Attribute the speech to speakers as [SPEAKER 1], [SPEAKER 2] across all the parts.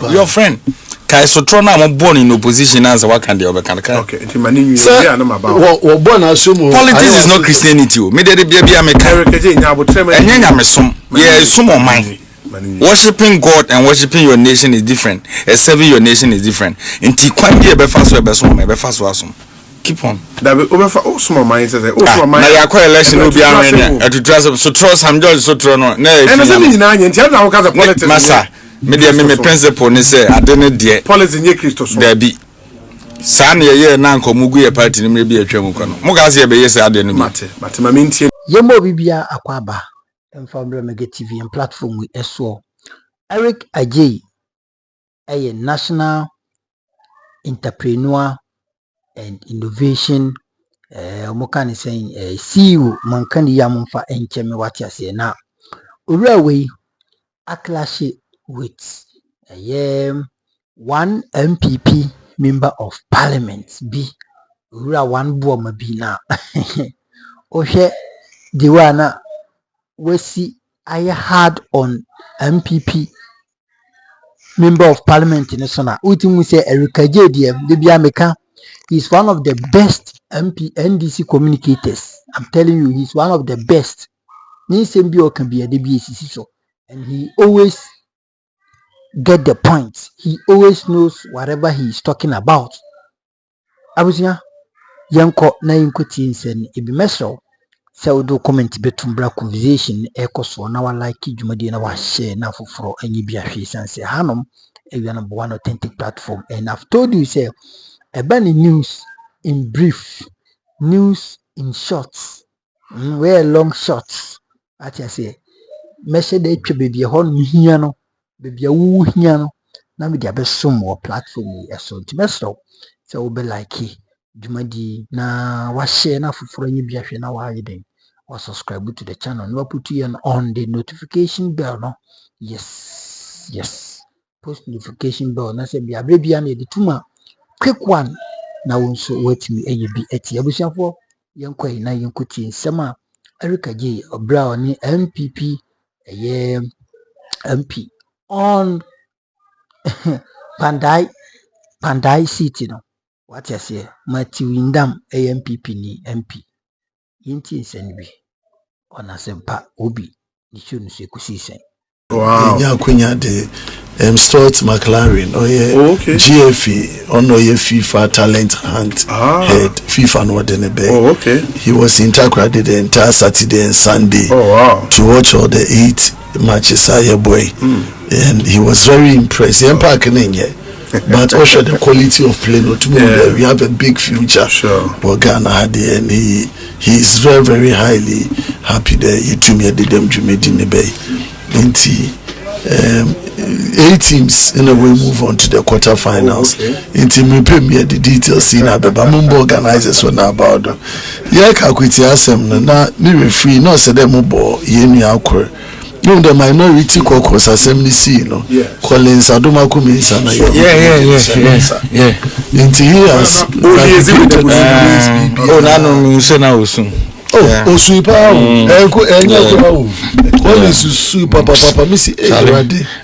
[SPEAKER 1] Your friend. Kai Sotrona am born in opposition as what can the other can.
[SPEAKER 2] Okay, politics
[SPEAKER 1] is not Christianity. Me de be a
[SPEAKER 2] Eric Agyei
[SPEAKER 1] yeah, some of mine. Worshipping God and worshipping your nation is different. Serving your nation is different. In Tikwandi be fast awesome. Keep on.
[SPEAKER 2] That be over for some mine says
[SPEAKER 1] my election will be to trust so trust I'm just so trono. Massa. Media me principle ni say adene de
[SPEAKER 2] policy nye Christo so
[SPEAKER 1] there be san ye na nkomugu ye party ni me bi atwam ko no mo ga se ye be yes adene
[SPEAKER 2] mate ma mentie
[SPEAKER 3] yemo bibia akwaba emfambre mega TV and platform we eso Eric Agyei a national entrepreneur and innovation mo kan saying CEO man kan ya momfa encheme wati ase na owura we aclash with one MPP member of parliament be one booma be now ohwe the one we see I had on MPP member of parliament in Sona we say Eric Agyei the Biameka is one of the best NDC communicators. I'm telling you, he's one of the best. Can be a DBACC so, and he always get the points. He always knows whatever he is talking about. I was here. Yanko na yinkuti nsen ebi meso se wodo comment betum bra conversation ekoso na wa like dwumadi na wa share na foforo anyi bia hwe sanse hanom ewi number one authentic platform. And I've told you say about news in brief, news in shorts, where long shorts. At I say, measure the baby a horn hiano, baby a woo hiano. Now we have some more platform. So to mess up, so we'll be like, Jumadi na was share enough for any beer now. I then or subscribe to the channel. No put you on the notification bell. No, yes, post notification bell. Na say be a baby and the tuma. Quick one now so wait me be eti abusiafo yenkwai na yenkuti nsema Eric Agyei obra ni MPP MP on Kpandai city no what you say Matiwindam MPP ni MP yinti nsenbi ona sempa obi ni chunu se kusisen.
[SPEAKER 4] Wow. De Stuart McLaren GFE on FIFA talent hunt head FIFA no de he was intercraded the entire Saturday and Sunday to watch all the 8 matches boy and he was very impressed but also the quality of play we have a big future for Ghana and he is very, very highly happy that you to me did them into 8 teams in a way move on to the quarterfinals. Into me premier the details in Abeba Mumbo organizers when about Kakwiti asem na me referee no say them bo yeni akor. You the minority caucus assembly see no Collins Adoma Kuminsa na yeah into years super papa missy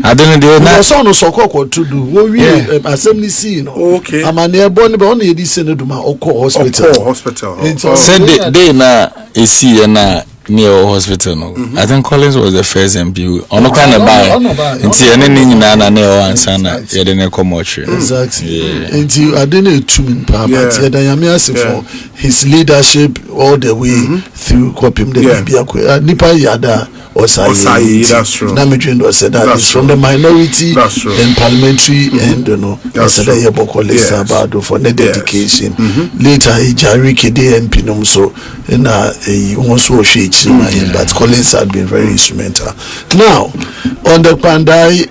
[SPEAKER 4] I didn't do that. So so to do assembly see no I'm near born but only this hospital
[SPEAKER 1] said they na AC na near hospital no I think Collins was the first MP on no kind of buy until any na near one sana you didn't come much
[SPEAKER 4] exactly until I didn't to papa for his leadership all the way through Kopim the Nipa Yada Osai,
[SPEAKER 2] that's true.
[SPEAKER 4] Namijin was said that is from the minority and parliamentary and I said that Yaboko about for the dedication. Later he Jariki Day and Pinum so and he also shades but Collins had been very instrumental. Now on the Kpandai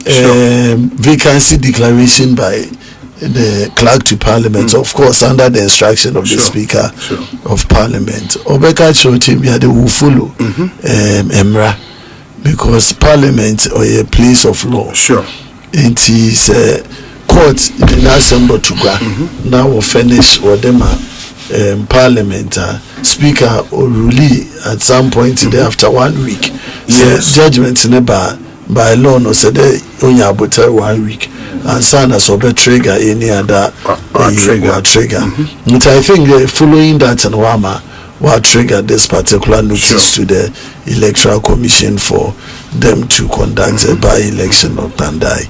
[SPEAKER 4] vacancy declaration by the clerk to parliament, of course, under the instruction of the speaker of parliament. Obeka Chotim had the Wufulu Emra. Because parliament or a place of law. It is court in the assembly to go. Now we'll finish or them parliament speaker or really at some point today after 1 week. Judgment never by law no said only about 1 week and sign as of the trigger any other trigger. But I think following that and Wama will trigger this particular notice to the Electoral Commission for them to conduct a by-election of Kpandai.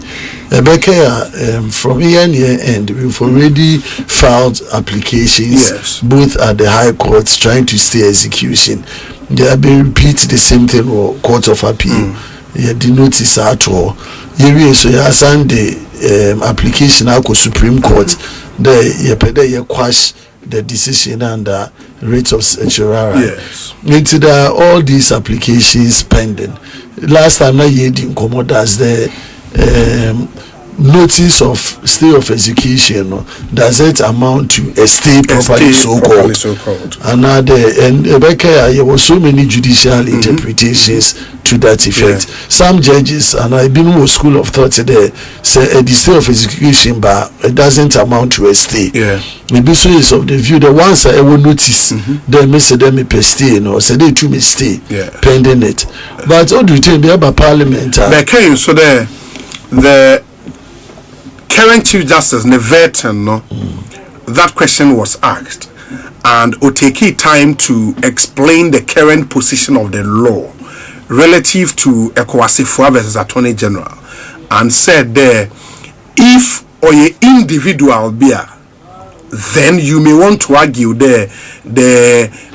[SPEAKER 4] From year end, we've already filed applications both at the High Courts trying to stay execution. They have been repeat the same thing or Court of Appeal. The notice at all. So you send the application out to Supreme Court. You quash the decision under rates of Chirara. Into all these applications pending. Last time I didn't come out as the notice of stay of execution. Does it amount to a stay properly so called? And now there was so many judicial interpretations to that effect. Some judges, and I've been in school of thought there, say the stay of execution, but it doesn't amount to a stay. Maybe so is of the view that once I will notice, they may say them a stay, say they too may stay pending it. But what do you think about Parliament?
[SPEAKER 2] So the current Chief Justice Neverton, that question was asked, and it take time to explain the current position of the law relative to Ekwasifua versus Attorney General, and said there, if or a individual beer, then you may want to argue the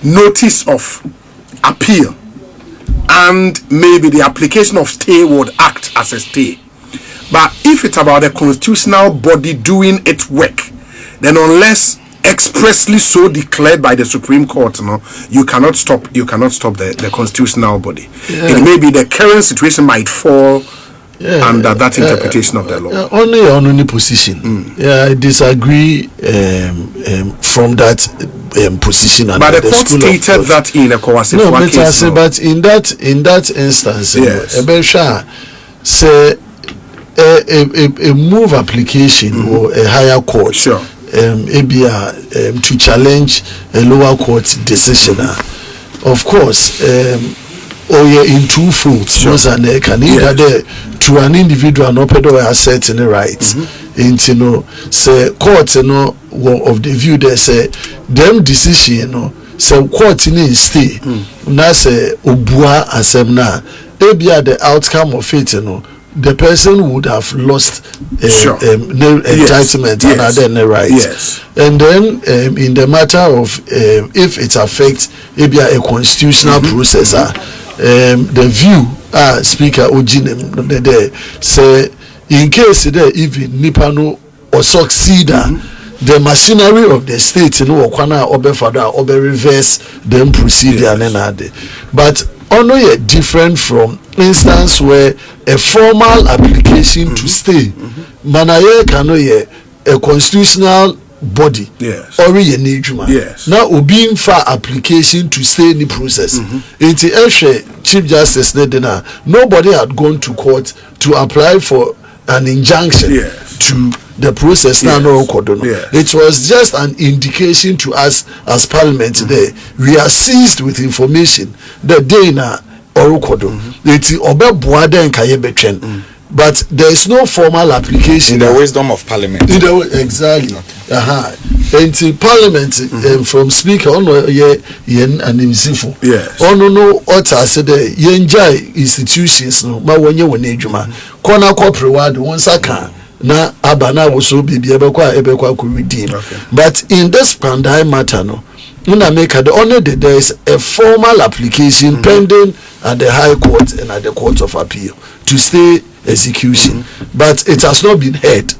[SPEAKER 2] notice of appeal and maybe the application of stay would act as a stay. But if it's about a constitutional body doing its work, then unless expressly so declared by the Supreme Court, you cannot stop the constitutional body. It may be the current situation might fall under that interpretation of the law.
[SPEAKER 4] Only on any position. I disagree from that position.
[SPEAKER 2] But the court stated that in a Kowasifua case.
[SPEAKER 4] But in that instance, say a move application or a higher court. To challenge a lower court decision. Of course, in two folds, can either to an individual no pedo asserting the rights. Say court of the view they say them decision say court in stay. Na say obua asemna. The outcome of it the person would have lost entitlement and other rights. And then in the matter of if it affects maybe a constitutional process, the view Speaker Ojinem say in case there even Nipano or succeed the machinery of the state obe reverse them procedure but only different from instance where a formal application to stay manaye kanoye a constitutional body or now being for application to stay in the process Chief Justice nobody had gone to court to apply for an injunction to the process. It was just an indication to us as Parliament today. We are seized with information that they na Orokodo. But there is no formal application.
[SPEAKER 1] In the wisdom of Parliament.
[SPEAKER 4] Exactly. Into Parliament from Speaker yen and himself. No utter said yenjai institutions no ma wonye wonejuma. Kona corporate ward wonsaka na abana wo so bibia ebekwa ko redeem. But in this Kpandai matter no there is a formal application pending at the High Court and at the Court of Appeal to stay execution, but it has not been heard.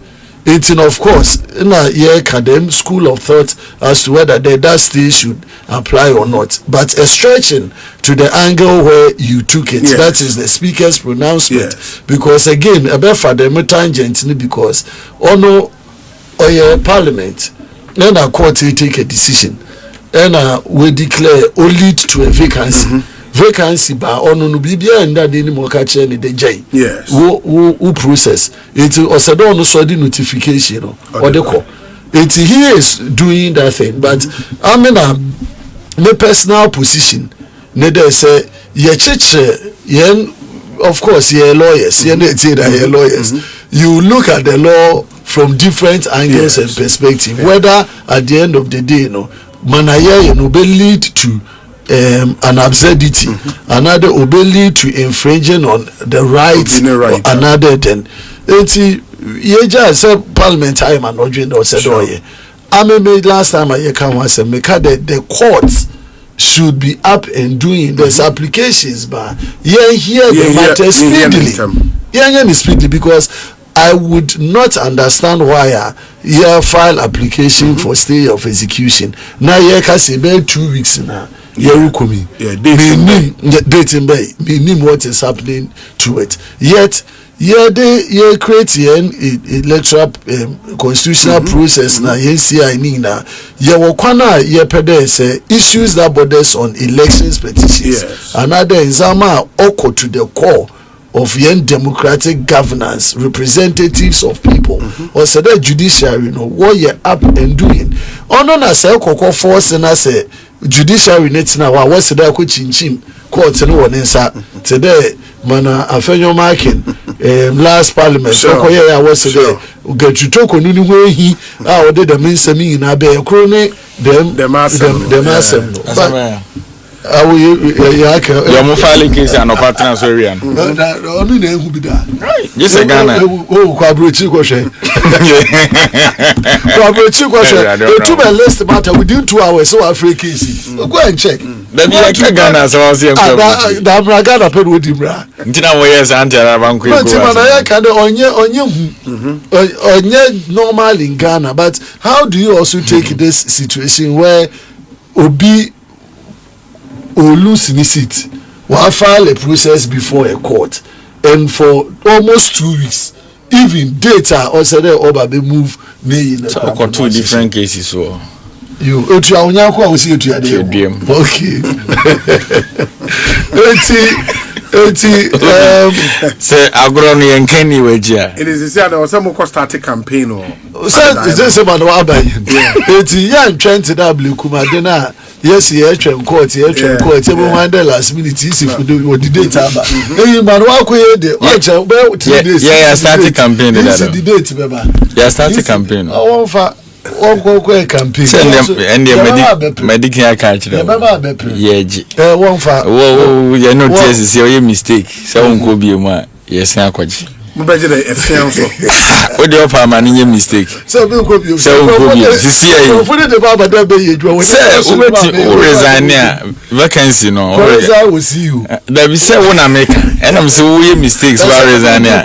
[SPEAKER 4] It's of course in a academic school of thought as to whether that stay should apply or not, but a stretching to the angle where you took it. That is the Speaker's pronouncement. Because again about for the tangent because Parliament then a court take a decision and we declare or lead to a vacancy. Vacancy by no bibia and that any more catch any the J. Who process it also don't so the notification or the call. It he is doing that thing, but I mean my personal position. Neither say ye church yen of course, you're lawyers. You're lawyers. You look at the law from different angles and perspective. Whether at the end of the day, manaye will lead to an absurdity, another will lead to infringing on the rights of another. Then, Parliament time and not doing said, I made last time I can once and make the courts should be up and doing those applications, but the matter speedily. Speedily, because I would not understand why file application for stay of execution. Now can say 2 weeks now. Meaning what is happening to it. Yet they create an electoral constitutional process na NCI nina wakwana pede say issues that borders on elections petitions. Another example oko to the core of yen democratic governance, representatives of people, or say the judiciary what you're up and doing. Na say koko force na say judiciary netina wa what's the chinchim court no one inside today mana afenyo marking last parliament so yeah was there get you talk on any way he did the mean semi in abe krone them asem but I will your filing case and partners area only na who be that yes Ghana kwabrochi kwhwe to my list matter within 2 hours so Africa case go and check Ghana so was that Ghana pay with bra ntina wo yes antara banko go ntina ya ka de onye normal in Ghana, but how do you also take this situation where obi or lose in seat, will file a process before a court, and for almost 2 weeks, even data also there over be move me in two different cases. So you okay. Say agroni and Kenny Wejia. It is the there was some start a campaign or is this about young trying to double Kumadena. Yes, court, last minute easy for the data. Yeah, started campaign. The date, yeah, started campaign. Campaign. Send them and the medical catch them. Yeah, one for you're not yes, your mistake. So could be a yes, I could. What do you have a mistake? So we could be vacancy. No, I will see you. There be 7 America, and I'm so we mistakes. Yeah,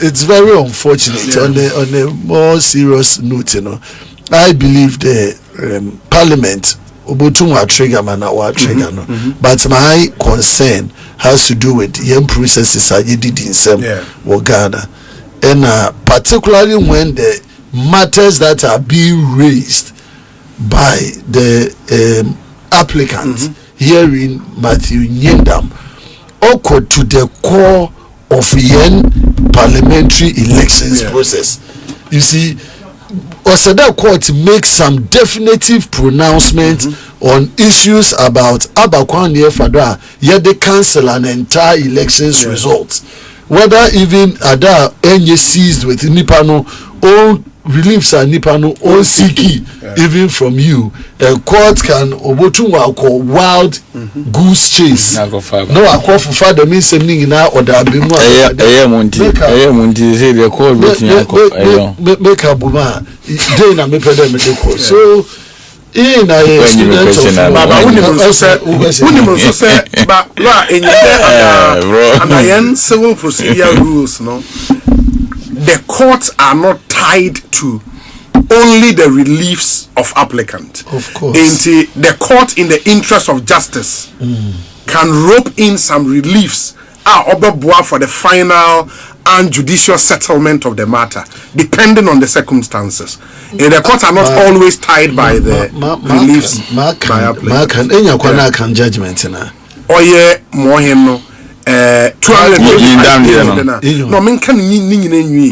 [SPEAKER 4] it's very unfortunate. On a more serious note, I believe the Parliament. But my concern has to do with young processes I did in some Ghana, and particularly when the matters that are being raised by the applicant here in Matthew Nyendam occur to the core of yen parliamentary elections process. You see, Osada Court makes some definitive pronouncements on issues about Abakwan Fadra, yet they cancel an entire elections results. Whether even Ada Enye seized with Nipano, all reliefs are Nipano, all Siki, even from you, a court can Obotunwa call wild goose chase. No, I call for father means something in our order. Make a boomer. Then me pay them so in a student of but in civil procedure rules, no, the courts are not tied to only the reliefs of applicant. Of course, the court, in the interest of justice, can rope in some reliefs for the final and judicial settlement of the matter, depending on the circumstances. The courts are not always tied by the reliefs. Can judgment oh yeah, more him no. 200 no, men can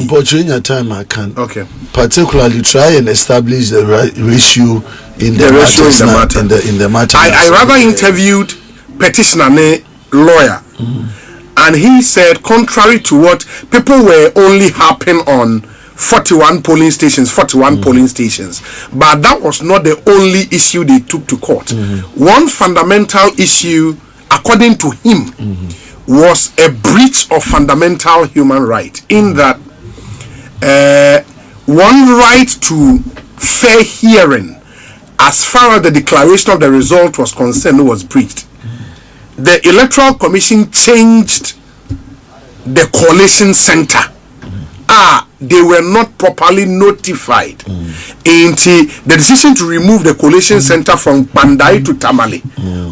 [SPEAKER 4] but during your time I can. Okay. Particularly try and establish the ratio in the matter.
[SPEAKER 2] I rather interviewed petitioner lawyer, and he said, contrary to what people were only harping on 41 polling stations, but that was not the only issue they took to court. One fundamental issue, according to him, was a breach of fundamental human right, in that one right to fair hearing, as far as the declaration of the result was concerned, was breached. The Electoral Commission changed the collation center. They were not properly notified. The decision to remove the collation center from Kpandai to Tamale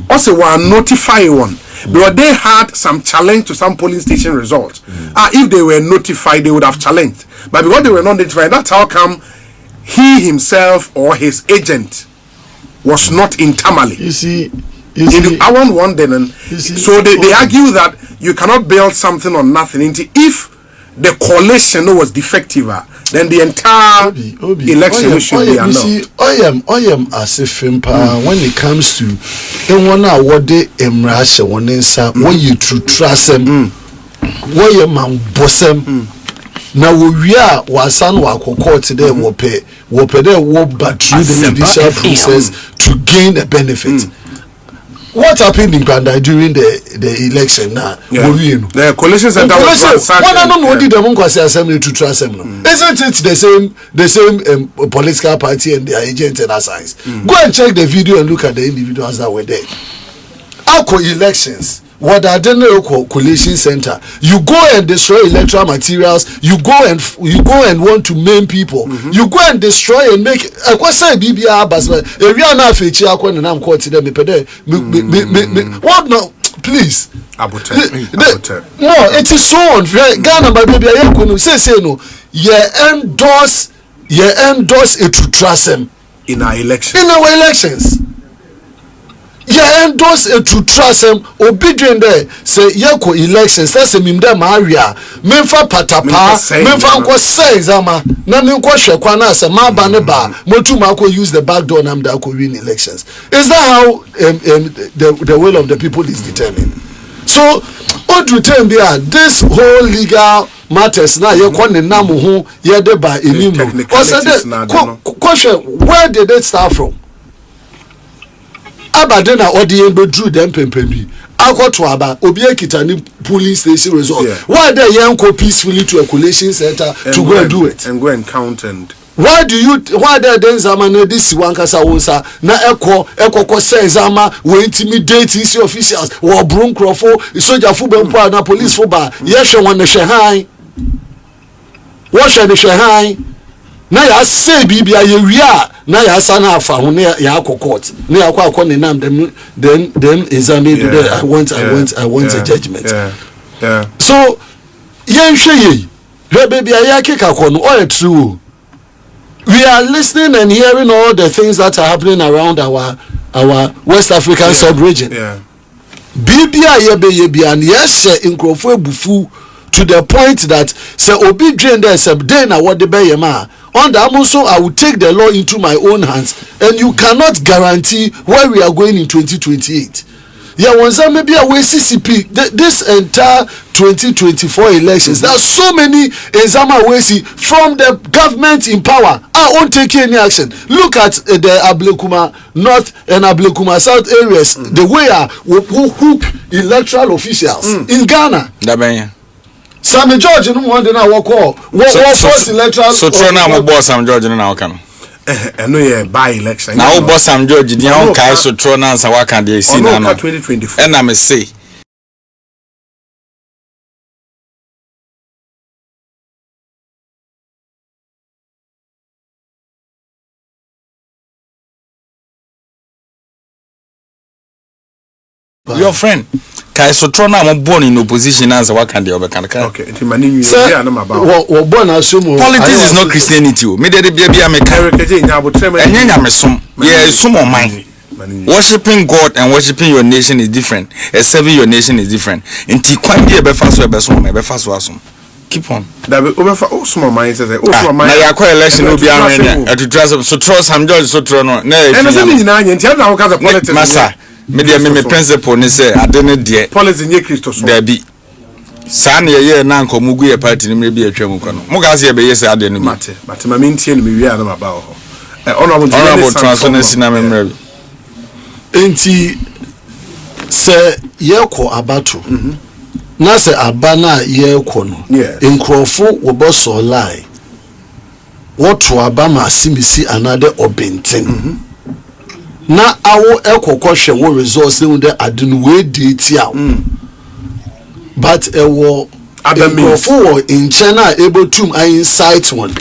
[SPEAKER 2] also were notified one, because they had some challenge to some polling station results. If they were notified, they would have challenged, but because they were not notified, that's how come he himself or his agent was not in Tamale. I want one then. So they argue that you cannot build something on nothing. If the coalition was defective, then the entire election should be annulled.
[SPEAKER 4] You see, I am as if when it comes to what they embrace one inside, when you trust them, what you man boss them. Now we are wasan wakoko today wope there wope but through the judicial process to gain a benefit. What happened in Kpandai during the election now?
[SPEAKER 2] The coalition center was ransacked.
[SPEAKER 4] What I don't know did the Munkwasi Assembly to trust them. Isn't it the same political party and their agents and assigns? Go and check the video and look at the individuals that were there. Our elections. What are the coalition center? You go and destroy electoral materials. You go and want to maim people. You go and destroy and make. What say BBR basla? Area na fechi akwa na nam court them what no? Please. No, it is so unfair. Ghana by baby ayekunu say no. You endorse it to trust them
[SPEAKER 2] in our elections.
[SPEAKER 4] Yeah, endorse it to trust them. Obedient there. Say yeko elections. That's a mimda maria. Memfa patapa. Memfa unko say zama. Na mi unko shekwana se ma baneba. Motu mako use the back door namda ko win elections. Is that how the will of the people is determined? So, what do you tell me? This whole legal matters now. You call the namu who ye de by enimu. Question: where did it start from? Abadena Odie drew them pempemi. Akwato aba obi ekitani polling station result. Why they yanko peacefully to a collation center to go and do it
[SPEAKER 2] and go and count and
[SPEAKER 4] why they then zamane this one kasa wonsa na eko say zama we intimidate isi officials wo brunkrofo soldier fu bempo na police fu ba yehwe won hwe han wo hwe de hwe han na ya say bibia ye wia na ya sana afa ho na ya court na ya kwa ne nam then examine today I want a judgment. So yenhwe ye bibia ya keka ko no all true. We are listening and hearing all the things that are happening around our West African sub-region. Bibia yebe and yes inkrofo ebufu to the point that say obi drain there say dey na what the be ma on that also I will take the law into my own hands, and you cannot guarantee where we are going in 2028. Yeah, once maybe away CCP this entire 2024 elections. There are so many exama ways from the government in power. I won't take any action. Look at the Ablekuma North and Ablekuma South areas. The way who hook electoral officials in Ghana. Sammy George no one dey na work call. What first electoral.
[SPEAKER 1] So try na mo boss Sam George na waka no.
[SPEAKER 2] No yeah by election.
[SPEAKER 1] Na wo boss Sam George dey on kai so try na answer waka dey see na no.
[SPEAKER 2] 2024.
[SPEAKER 1] And I say your friend kai so try na I'm born in opposition answer waka dey obeka.
[SPEAKER 2] Okay, it mani you dey na about.
[SPEAKER 1] Politics is not Christianity. Me dey bia me
[SPEAKER 2] Eric Agyei nya abotrem.
[SPEAKER 1] Enya me som. Yeah, som on mine. Worshipping God and worshipping your nation is different. Serving your nation is different. Inti kwan bi e be fa so asom. keep on.
[SPEAKER 2] That be over for small minds. Small
[SPEAKER 1] minds. Now, you election will be around. To trust so trust Sam George so true no.
[SPEAKER 2] And I say ni na nti na waka politics.
[SPEAKER 1] Masa, me principle ni say adene de.
[SPEAKER 2] Politics nye Christo so.
[SPEAKER 1] There be. Saa na ye na nkomugu ye party ni me bi atwam ko no. Mo ga se ye be ye say adene no.
[SPEAKER 2] Mate ma mentie no me wi ana ba ho.
[SPEAKER 1] Honorable transparency na memory.
[SPEAKER 4] Enti se ye ko abato. Na se abana ye ko no. Nkrofo wo bo so lie. What to abama simisi another obenten. Na awo ekoko hwe wo resource no de adenu we date ya. But ewo nkrofo in China able to insight one.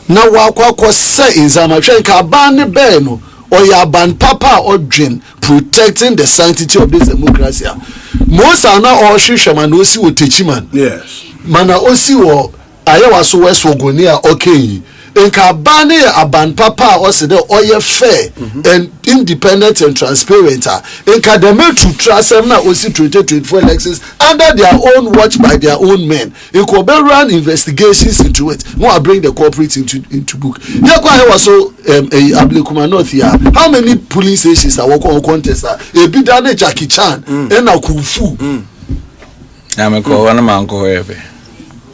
[SPEAKER 4] Na wakwa say in Zamatwen ka ban be no or ban papa or dream protecting the sanctity of this democracy. Most are now all shishman osi wo techiman.
[SPEAKER 2] Yes.
[SPEAKER 4] Mana osi wo ayewa so west wogonia okay. Enka ban aban papa or say the oye fair and independent and transparent. Enka the men to trust them na osi 2024 elections under their own watch by their own men. Enko be run investigations into it. No bring the corporate into book. Yeah, kwa was so Ablekuma North here. How many police stations are working on contest? A bit done Jackie Chan and a Kufu.
[SPEAKER 1] I'm a call one man go here.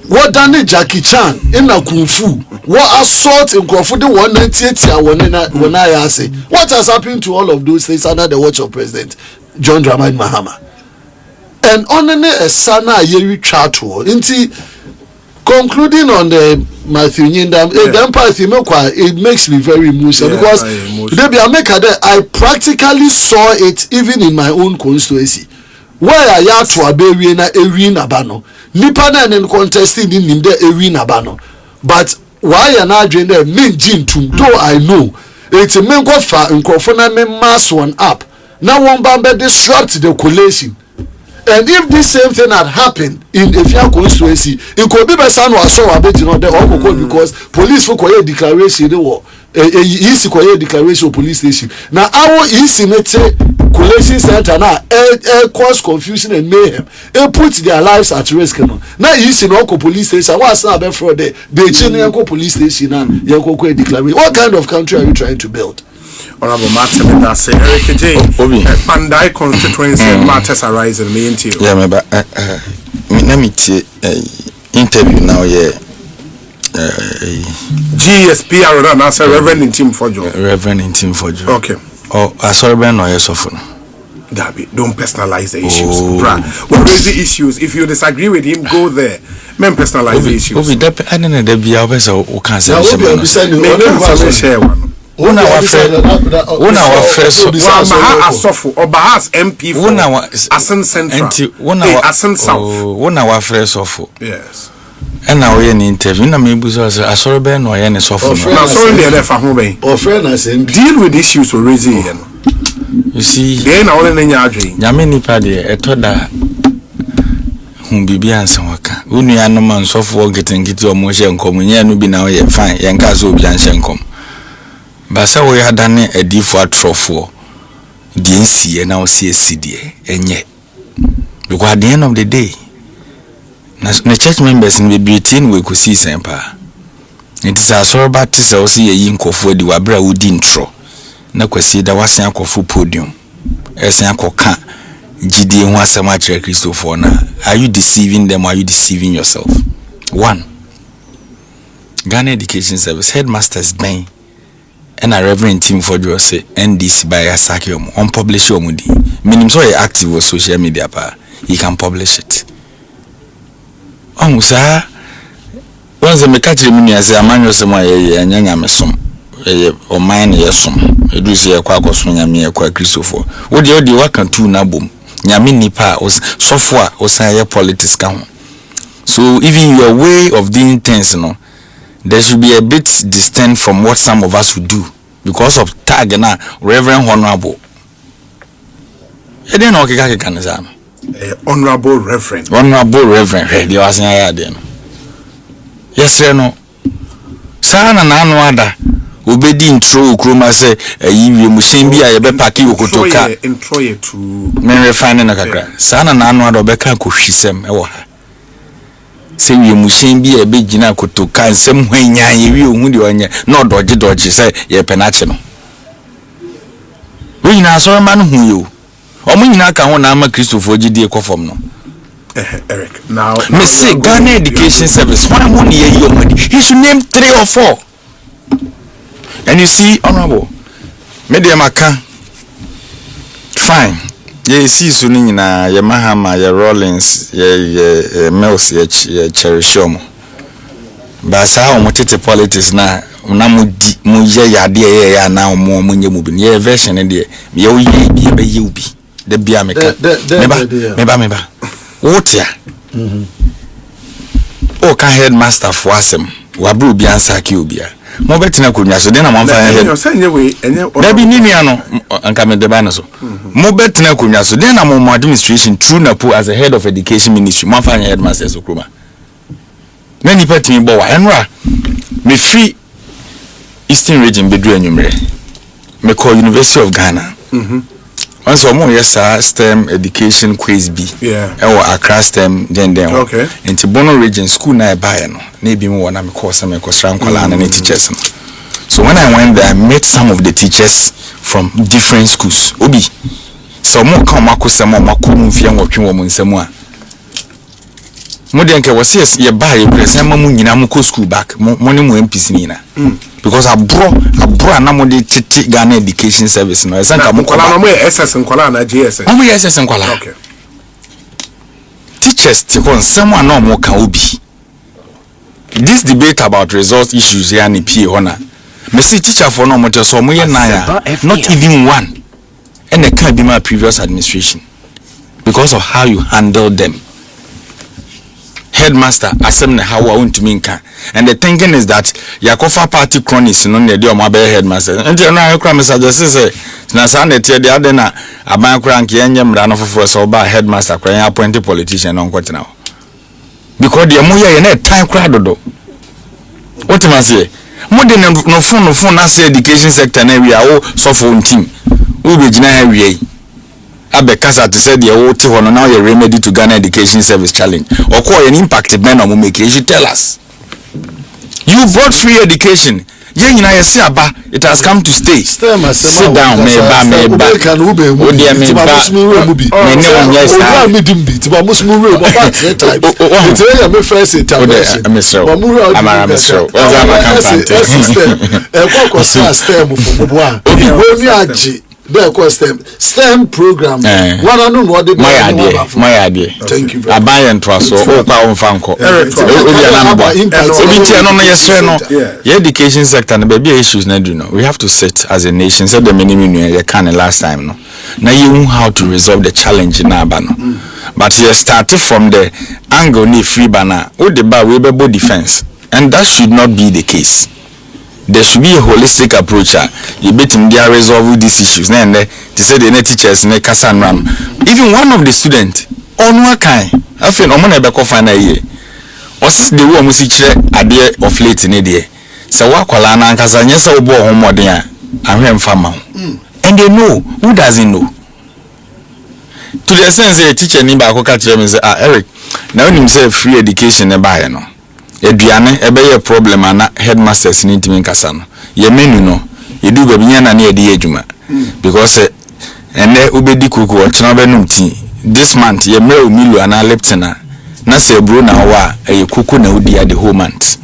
[SPEAKER 4] What done Jackie Chan in a Kung Fu? What assault in Crawford 198 when I say what has happened to all of those things under the watch of President John Dramani Mahama? And on a sana yeri chato inti concluding on the Matthew Nyindam, it makes me very emotional because I practically saw it even in my own constituency. Where I had to bury na arena bano. Nipa na en contesting in the arena bano. But why are not doing the main gene to though I know it's a main go far and crofona me mass one up. Now one bambe disrupt the collation. And if this same thing had happened in a few constituency, it could be better no so about you know the because police for a declaration they were easy declaration of police station. Now our easy collation center now cause confusion and mayhem. It puts their lives at risk. Now easy no police station. What's not about fraud? They change the police station and declaration. What kind of country are you trying to build?
[SPEAKER 2] Honorable Martin NDC Eric Agyei, Kpandai constituency matters arising me into you.
[SPEAKER 1] Yeah, but let me interview now. Yeah,
[SPEAKER 2] GSPR and answer Reverend in Team Fojo.
[SPEAKER 1] Reverend in Team Fojo.
[SPEAKER 2] Okay.
[SPEAKER 1] Oh, I saw Ben or yes of
[SPEAKER 2] Dabi, don't personalize the issues. What is the issues? If you disagree with him, go there. Men personalize the issues.
[SPEAKER 1] I don't know the be always or cancel.
[SPEAKER 2] One
[SPEAKER 1] our first
[SPEAKER 2] or Bahas MP for Asen Central, Asen South.
[SPEAKER 1] One our first of
[SPEAKER 2] yes.
[SPEAKER 1] And now we in interview. Na me buzo I saw Ben or any soft.
[SPEAKER 2] Now sorry there for home.
[SPEAKER 4] Or friend I say
[SPEAKER 2] deal with issues we're raising.
[SPEAKER 1] You see,
[SPEAKER 2] they na only nenya adwen.
[SPEAKER 1] Nyame nipa de etoda hu bibia ansan waka. Unu ya no man sofo getengiti o mo hye nkom nya no bi na o ye fine. Yen ka so obi anhye nkom. Basa we adane adifo atrofo di nsie na o se esidie enye. Because at the end of the day, na church members in the beauty we could see sempa. It is a sorrow about this or see a yinkofo di wabra wudi intro. Na kwesi da wasen akofo podium. Esen akoka gidi hu asema kire Christopher na. Are you deceiving them or are you deceiving yourself? One. Ghana Education Service headmasters ben and a reverend team for you say NDC by Asakium on publish your moody. Meaning so active with social media pa. You can publish it. Sir, once the catch me as a man was my young mesom or mine yesum. It was a quack or swing me a quack Christopher. What do you work on two nabum? Yamini pa was software or say politics count. So even your way of doing things, there should be a bit distant from what some of us would do because of tag and Reverend Honorable. I didn't know can
[SPEAKER 2] Honorable Reverend.
[SPEAKER 1] Honorable Reverend. Hey, was yes, sir, no. Sana na anwada. Obedi intro kroma se yiwe mushimbi a yebepaki okotoka.
[SPEAKER 2] Intro ye to
[SPEAKER 1] me refine na kakra. Sana na anwada obeka ko hwisem e wo ha. say we mushin bi e be gina kotoka nsem hwanyan ye wi ohun de onye na dodge say ye penache no we nyina so ma no hu yo omo nyina ka ho na ama Christopher gidie kofom no
[SPEAKER 2] Eric now
[SPEAKER 1] me say Ghana Education Service one money ye your money he should name 3 or 4 and you see honorable media maka fine ye see so ni nyina ye Mahama ye Rollins ye Mills ye Cherishom ba sa o motete politics na mu ye yade ye na o mo nye mu bi ye version de ye o ye bi be ye ubi de bia meka meba wotia o ka headmaster for asem wa bru bi ansa ki obia mo betina konwa so de na mo fa head da bi nini ano anka me de ba na so mo betina konwa so de na mo administration true na po as a head of education ministry mo fa headmaster so kroma na ni patini bo wa enra me free Eastern region bedru anwumre me call University of Ghana once omo yes STEM education quiz B ewo Accra STEM den
[SPEAKER 2] okay
[SPEAKER 1] into Bono region school na e bae no na ebi me wona me course me kwasra nkwala na teachers no so when I went there I met some of the teachers from different schools obi so mo ka makosem makomu fie nwotwe wo mo nsam a mo de nke was yes ye bae present ma mu nyina mo ko school back mo ne mo MPC nyina because abro na mo de titi Ghana Education Service no esanka mo
[SPEAKER 2] kola no mo SS nkola na JSS
[SPEAKER 1] mo ye SS nkola
[SPEAKER 2] okay
[SPEAKER 1] teachers ti kon someone no mo kan obi this debate about results issues here and PA hona me see teacher for no mo te so mo ye na not even one and they can't be my previous administration because of how you handle them headmaster asem na how I want to minka and the thinking is that yakofa party cronies no ne de o mabe headmaster enti na akra me suggest say na sa na tie de ade na aban kra nke enye mra no foforo so ba headmaster kra yan appoint politician no nkotena because de mo ye na time kra dodo what man say mo de no phone na say education sector na wi a wo so for team wo be gina wi abekasa to say the wote hono now your remedy to Ghana Education Service challenge or call an impact men on make you tell us you brought free education yen nyina yesi aba it has come to stay sit down me ba me
[SPEAKER 4] STEM program one anu no de
[SPEAKER 1] my idea
[SPEAKER 4] thank you
[SPEAKER 1] very much abaye ntwa so o kwa on fanko obi tie no yesre no your education sector na be issues na do no we have to sit as a nation said the minimum you can last time no now you know how to resolve the challenge na aba no but you started from the angle ni free bana o de ba we be defense and that should not be the case. There should be a holistic approach. You bet him they resolve these issues. Then they say the teachers ne kasan ram. Even one of the students on one kind. I feel no money back off an year. Was the one who see idea of late in a day. So what kwala na kasa nyesa obo homo den a ahwem fama. And they know who doesn't know. To the sense a teacher ni ba ko ka tell me say Eric, now him say free education ne ba no. Eduane ebe ye problem ana headmasters ni ntimi nkasa no ye menu no ye du ba binya na na ye di adwuma because ene obedi kuku o tena ba num ti this month ye mra omilu ana leptina na se bro na wa ye kuku na odi the whole month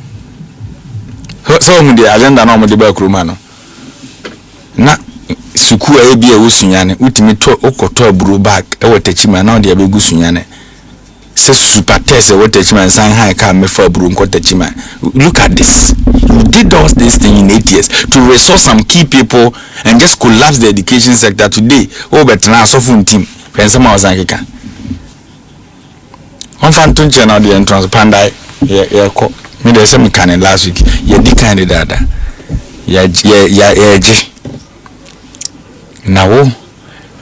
[SPEAKER 1] so mu the agenda na mo de ba kroma no na suku a bi e wosunyane utimi to okoto bro bag e watachima na odi abegu sunyane say super test what man sign high can me for bro nkotachima. Look at this, you did all this thing in 8 years to resource some key people and just collapse the education sector today. Oh but now so fun team pensama wazankeka on fanton channel the entrance Kpandai yeah me dey say me can last week ye di kind dada ya na wo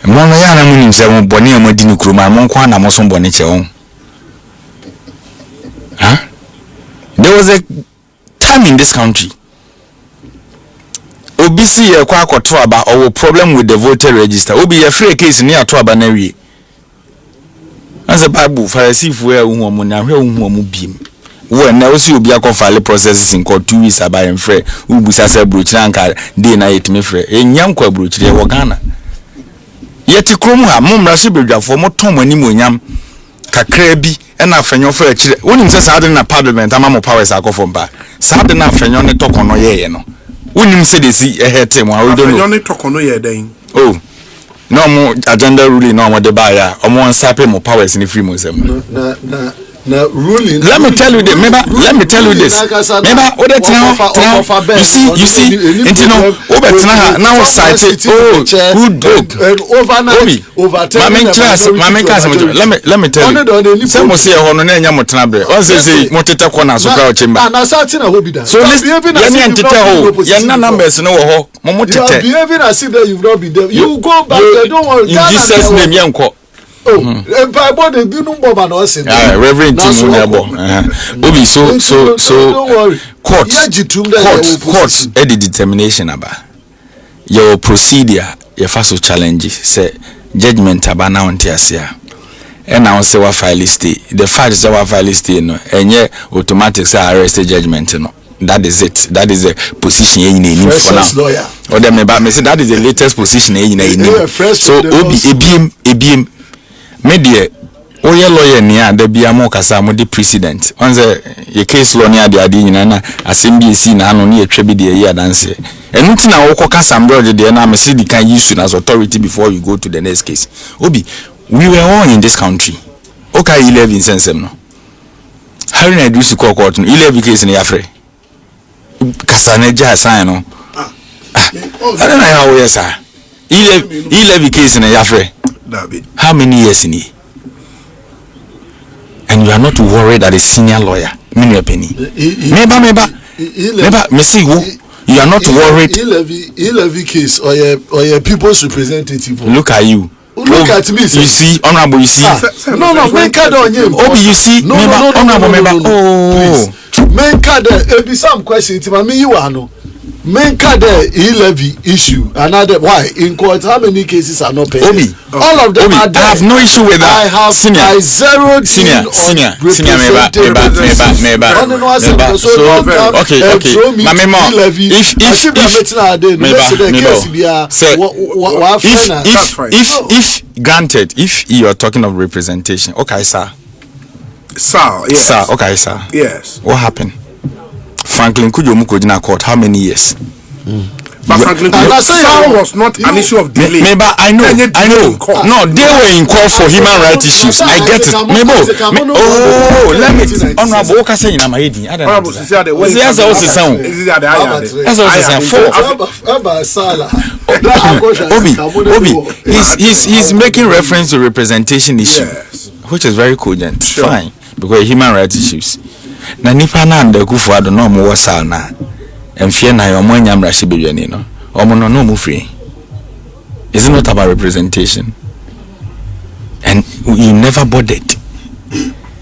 [SPEAKER 1] mo no ya na mu nim se mo boni amadi ni kuruma mo kwa na mo so boni che won. There was a time in this country OBC ye kwa akoto aba or problem with the voter register obi ye free case ni ato aba na wie as a bible pharisee fu e hu omo na hwe hu omo biem when now see obi akọ file processes in court 2 weeks about em frɛ ubusa say brochire anka dey na yetime frɛ enyam kwa brochire wo Ghana yeti krom ha momra se bedwafo mo tom ani monyam kakra bi na afenyo frɛ kire wonim sɛ saa de na parliament amamo powers akɔfo mpa saa de na afenyo ne tokono yeye no wonim sɛ de si ehete mo awodo no
[SPEAKER 2] afenyo ne tokono ye den
[SPEAKER 1] oh no mo agenda ruling no mo de ba ya omo nsape mo powers ni free mo sem
[SPEAKER 4] na ruling
[SPEAKER 1] let me tell you this maybe what the time you see into no obetina now cite oh good overnight let me tell you some say hono na nya motena bre on say moteta kona so crowd chamber
[SPEAKER 4] na certain na hobi da
[SPEAKER 1] so let me entete ho ye na numbers no wo ho mo tete
[SPEAKER 4] behaving as if that you've not been there you go back there don't worry
[SPEAKER 1] in Jesus name yenko
[SPEAKER 4] Bible they do no more no say
[SPEAKER 1] reverend Tim Nebo obi so
[SPEAKER 4] don't worry
[SPEAKER 1] court the determination about your procedure your first challenge say judgment about now ntiasia and now say wa file stay the fact is wa file stay no enye automatic say arrest judgment no that is it that is the position you need for now or them me say that is the latest position you need so obi ebiem media oye lawyer ni ada bia mo kasa mo the president on the your case law ni ade nyina na assembly si na ano ni etwa bi de yi adanse enu ti na wo kasa mbroje de na me see the can use as authority before you go to the next case obi we were all in this country okay 11 sensem no how na do su court no 11 case na yafre kasa na ja sign no I don't know how we are 11 case na yafre. How many years in here? And you are not worried that a senior lawyer, maybe Missy, you are not worried.
[SPEAKER 4] 11 case or your people's representative.
[SPEAKER 1] Look at you.
[SPEAKER 4] Look at me.
[SPEAKER 1] You see, honorable, you see.
[SPEAKER 4] No, make card on you.
[SPEAKER 1] You see,
[SPEAKER 4] no,
[SPEAKER 1] honorable member.
[SPEAKER 4] Oh, make card. Be some question to me. You are no. Main card e-levy issue another why in court how many cases are not paid?
[SPEAKER 1] Obi,
[SPEAKER 4] all of them are there.
[SPEAKER 1] I have no issue with that.
[SPEAKER 4] I have senior
[SPEAKER 1] if granted, if you are talking of representation, okay sir,
[SPEAKER 2] yes.
[SPEAKER 1] Sir, okay sir,
[SPEAKER 2] yes,
[SPEAKER 1] what happened? Franklin Kujomuko did not court how many years?
[SPEAKER 2] But Franklin Kujomuko was not an issue of delay.
[SPEAKER 1] Maybe I know. No, they were in court for human rights issues. I get it. Maybe. Oh, let me. Honorable Oka saying I'm a lady. I don't know. That's also sound. That's also sound. Obi, he's making reference to representation issue, which is very cogent. Fine, because human rights issues. Na nipa na ndakufu ado no mo wasa na emfie na yo mo nyamra hye bedwane no omo no mo free. Is it not about representation? And you never bothered.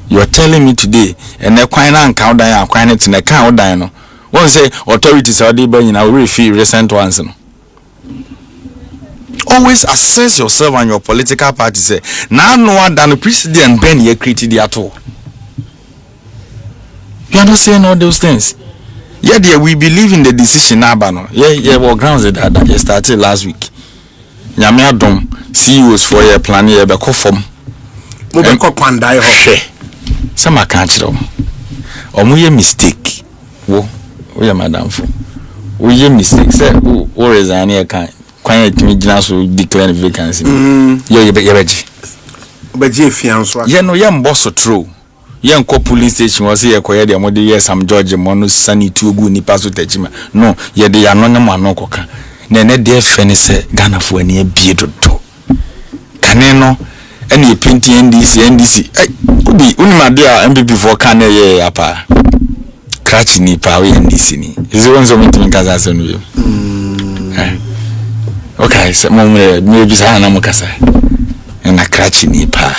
[SPEAKER 1] You are telling me today and the kwan na nka odan akwan ne tena kan odan no won say authorities are dey ban na we feel recent ones no. Always assess yourself and your political party say na no one than the president ben ye created the at all. You are not saying all those things. Yeah, dear, we believe in the decision now, no. Yeah, well, grounds that you started last week. Nyame adom CEOs for your plan here be conform.
[SPEAKER 2] We be Kpandai
[SPEAKER 1] ho. Some can't do. Omo ye mistake. Wo ye madam for. We ye mistake. Say o resign here kan. Kwan etimi gina so declare vacancy. Ye beji.
[SPEAKER 2] Beji fianso.
[SPEAKER 1] Ye no ye mboso true. Yanko police station was here koye de mode yes am George Mono sani tuogu nipa so tachima no ye de anonym anokoka na ne de fene se Ghana fo ani abie dodo kane no ene e penti NDC obi unimade a MPP for kan ye apa crash nipa we NDC ni is one so meeting kaza se no yo okay se mo me bi sa na mo kasa na crash nipa.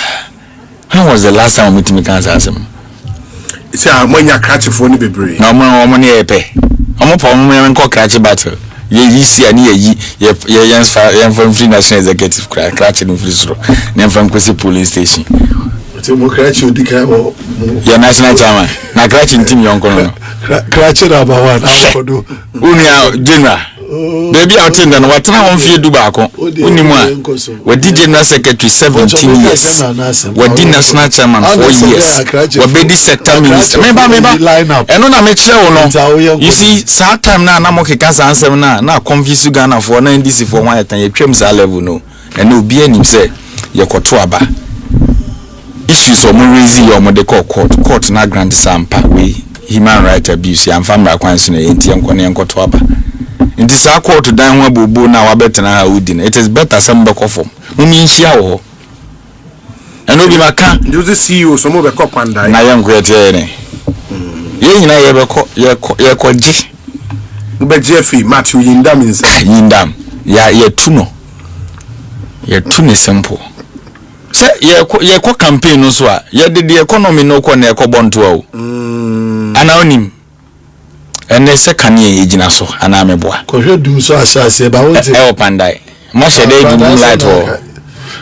[SPEAKER 1] When was the last time we met Kansas?
[SPEAKER 2] See, I'm when you're catching for any baby.
[SPEAKER 1] No more near pay. I'm up on my catch battle. Ye see a near ye from Free National Executive catching in Frisro, then from Kwesi Police Station.
[SPEAKER 4] Democrat you declare
[SPEAKER 1] your national chairman. Na Krachi team young kono.
[SPEAKER 4] Krachi number 1 akodo.
[SPEAKER 1] Unia general. Baby out in the water on few dubako. Unimwa. We did general secretary 17 years. We did national chairman 4 years. We be the sector minister. Meba. And on a make sure no. You see, some time now na mo keka answer na confuse Ghana for na NDC for one time you twem sa level no. And no be anim say ye koto aba. Issues or more raising your mode call court na grant sampa we human right abuse and family acquaintance na enti enkone enkoto aba. Nti sa court dan ho bobo na wabetena ha udin. It is better some back of them. Mumi nhia wo. And obi maka
[SPEAKER 2] you the CEO some be Kpandai
[SPEAKER 1] na yam kwete ne. Ye nyina ye beko ye koji.
[SPEAKER 2] Ube Jeffy Matthew Yindam insa.
[SPEAKER 1] Yindam. Ya ye tuno. Ye tuni simple. Say ye ko campaign no so a ye de the economy no ko na ekobonto o. Ana onim. Ene se kanie ejina so ana meboa.
[SPEAKER 4] Ko hwedum so asase ba wonte.
[SPEAKER 1] Kpandai. Mo she dey do light o.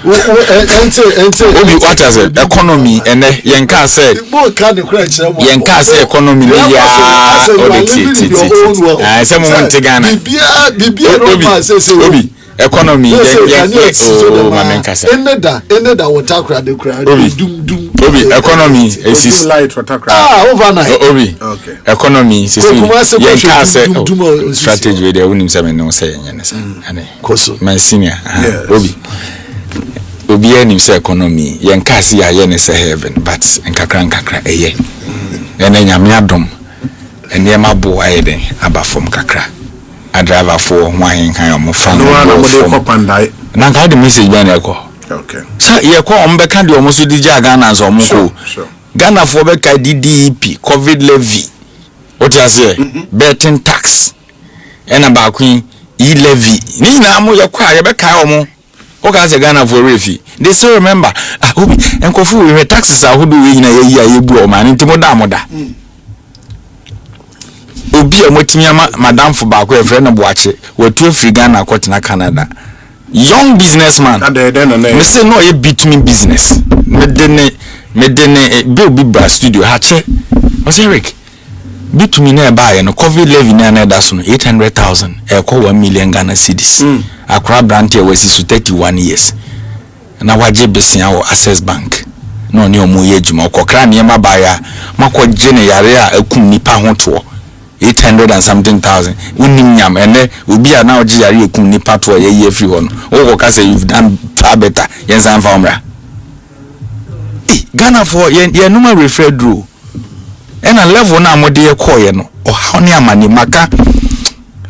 [SPEAKER 1] Obi what is it? Economy ene yenka say. Yenka say economy no ya o de ti. Ah say mo monte Ghana. Bibia no ma say Obi economy oh mamenka say.
[SPEAKER 4] Eneda water kra de kra dum.
[SPEAKER 1] Obi economy is
[SPEAKER 2] light water kra.
[SPEAKER 4] Overnight.
[SPEAKER 1] Obi okay economy yenka say strategy we dey unim say me no say yen say. Ane
[SPEAKER 4] Koso.
[SPEAKER 1] My senior. Obi anim say economy yenka say ya ne say heaven but nkakra eye. Ene nyame adom ene ma bo ayeden aba from kakra. A driver for one kind of fan.
[SPEAKER 2] No one will Kpandai.
[SPEAKER 1] Nanka the message ban eko.
[SPEAKER 2] Okay.
[SPEAKER 1] So ye ko ombeka de omoso di Ghana so omko. Ghana for beka DDP COVID levy. What you say? Betting tax. Ena ba queen e levy. Ni na mo ye kwa ye beka omo. O ka say Ghana for refi. They still remember obi enkofu we taxes ahodo we na ye bu o man ntimo da moda. Obi a motimi ama madam for back we friend no boache we to free Ghana na Canada young businessman me say no e between business me dene be bra studio ha che was Eric between na buy no COVID levy na da so no 800,000 e ko 1 million Ghana cedis akra brand here we so 31 years na waje besia wo Access Bank no ne omo ye djuma ko kra ne ma ba ya makọ gene yare a akum nipa ho to 800 and something thousand. Unim nyam ene obi a na oji yare ekum nipa to ye free ho no. Wo ka say you've done far better. Yen san fa omra. Ghana for ye normal refer draw. And a level na mode ye call ye no. O how ne amani maka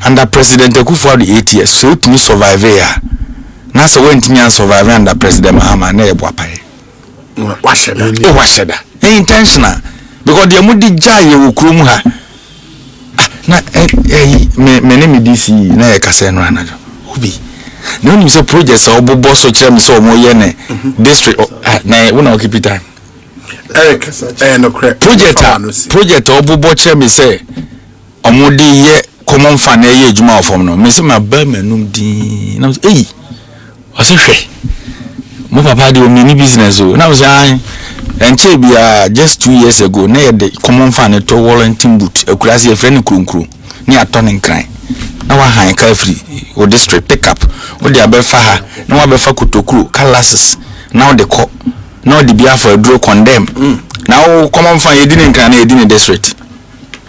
[SPEAKER 1] under President Akufo-Addo 8 years. So it me survive here. Na so wentimi an survive under President Mahama na ye boapae. Washeda. Intentional. Because the mudi jaye wo krum ha. Na me name DC na e kase no anajo obi na oni say projects obobo so kire me so mo ye ne district na we na keep time
[SPEAKER 2] Eric no
[SPEAKER 1] project obobo kire me say omode ye common fan na ye adwuma ofom no me say ma ba manum din na eh o se hwe mo papa de o mini business o na o say and just 2 years ago, near the common fan to Wallington boot, a classy friend crew, near Tonin Crime. Now I hang carefree or district pick up, or the Abefaha, no Abefa to crew, Calasses, now the court, now the beer for a draw condemn. Now common fan you didn't can in the district.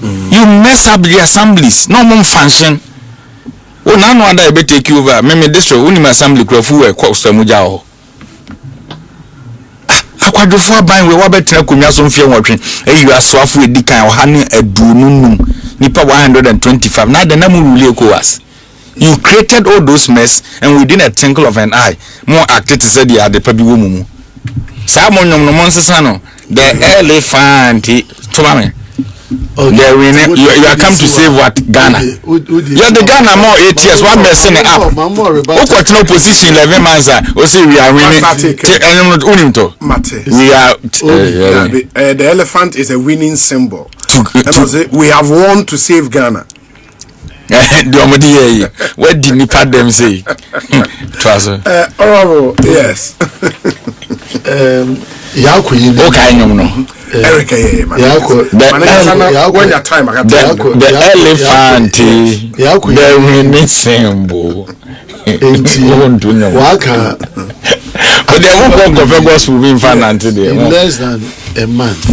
[SPEAKER 1] You mess up the assemblies, no more function. Oh, none wonder I better take you over. Maybe district only my assembly crew who were called Samujao. Akwadofo ban we wabetra konwa so mfie nwotwe you aswafo edikan ohane adununum nipa 125 na the namu rule ECOWAS. You created all those mess and within a twinkle of an eye more acted to say the pabi wo mumu Simon no monsesa no the elephant to mame. Okay. You are come to save what Ghana. You're the Ghana more 8 years. One person up. What no position 11 months. We are winning. We are.
[SPEAKER 2] The elephant is a winning symbol. We have won to save Ghana.
[SPEAKER 1] What did you part them say?
[SPEAKER 2] Honorable, yes.
[SPEAKER 1] Okay, no.
[SPEAKER 2] Eric Agyei, man. When your time, I got
[SPEAKER 1] the elephant, the symbol.
[SPEAKER 4] Waka.
[SPEAKER 1] But they won't go for moving finance today.
[SPEAKER 4] In less than a month,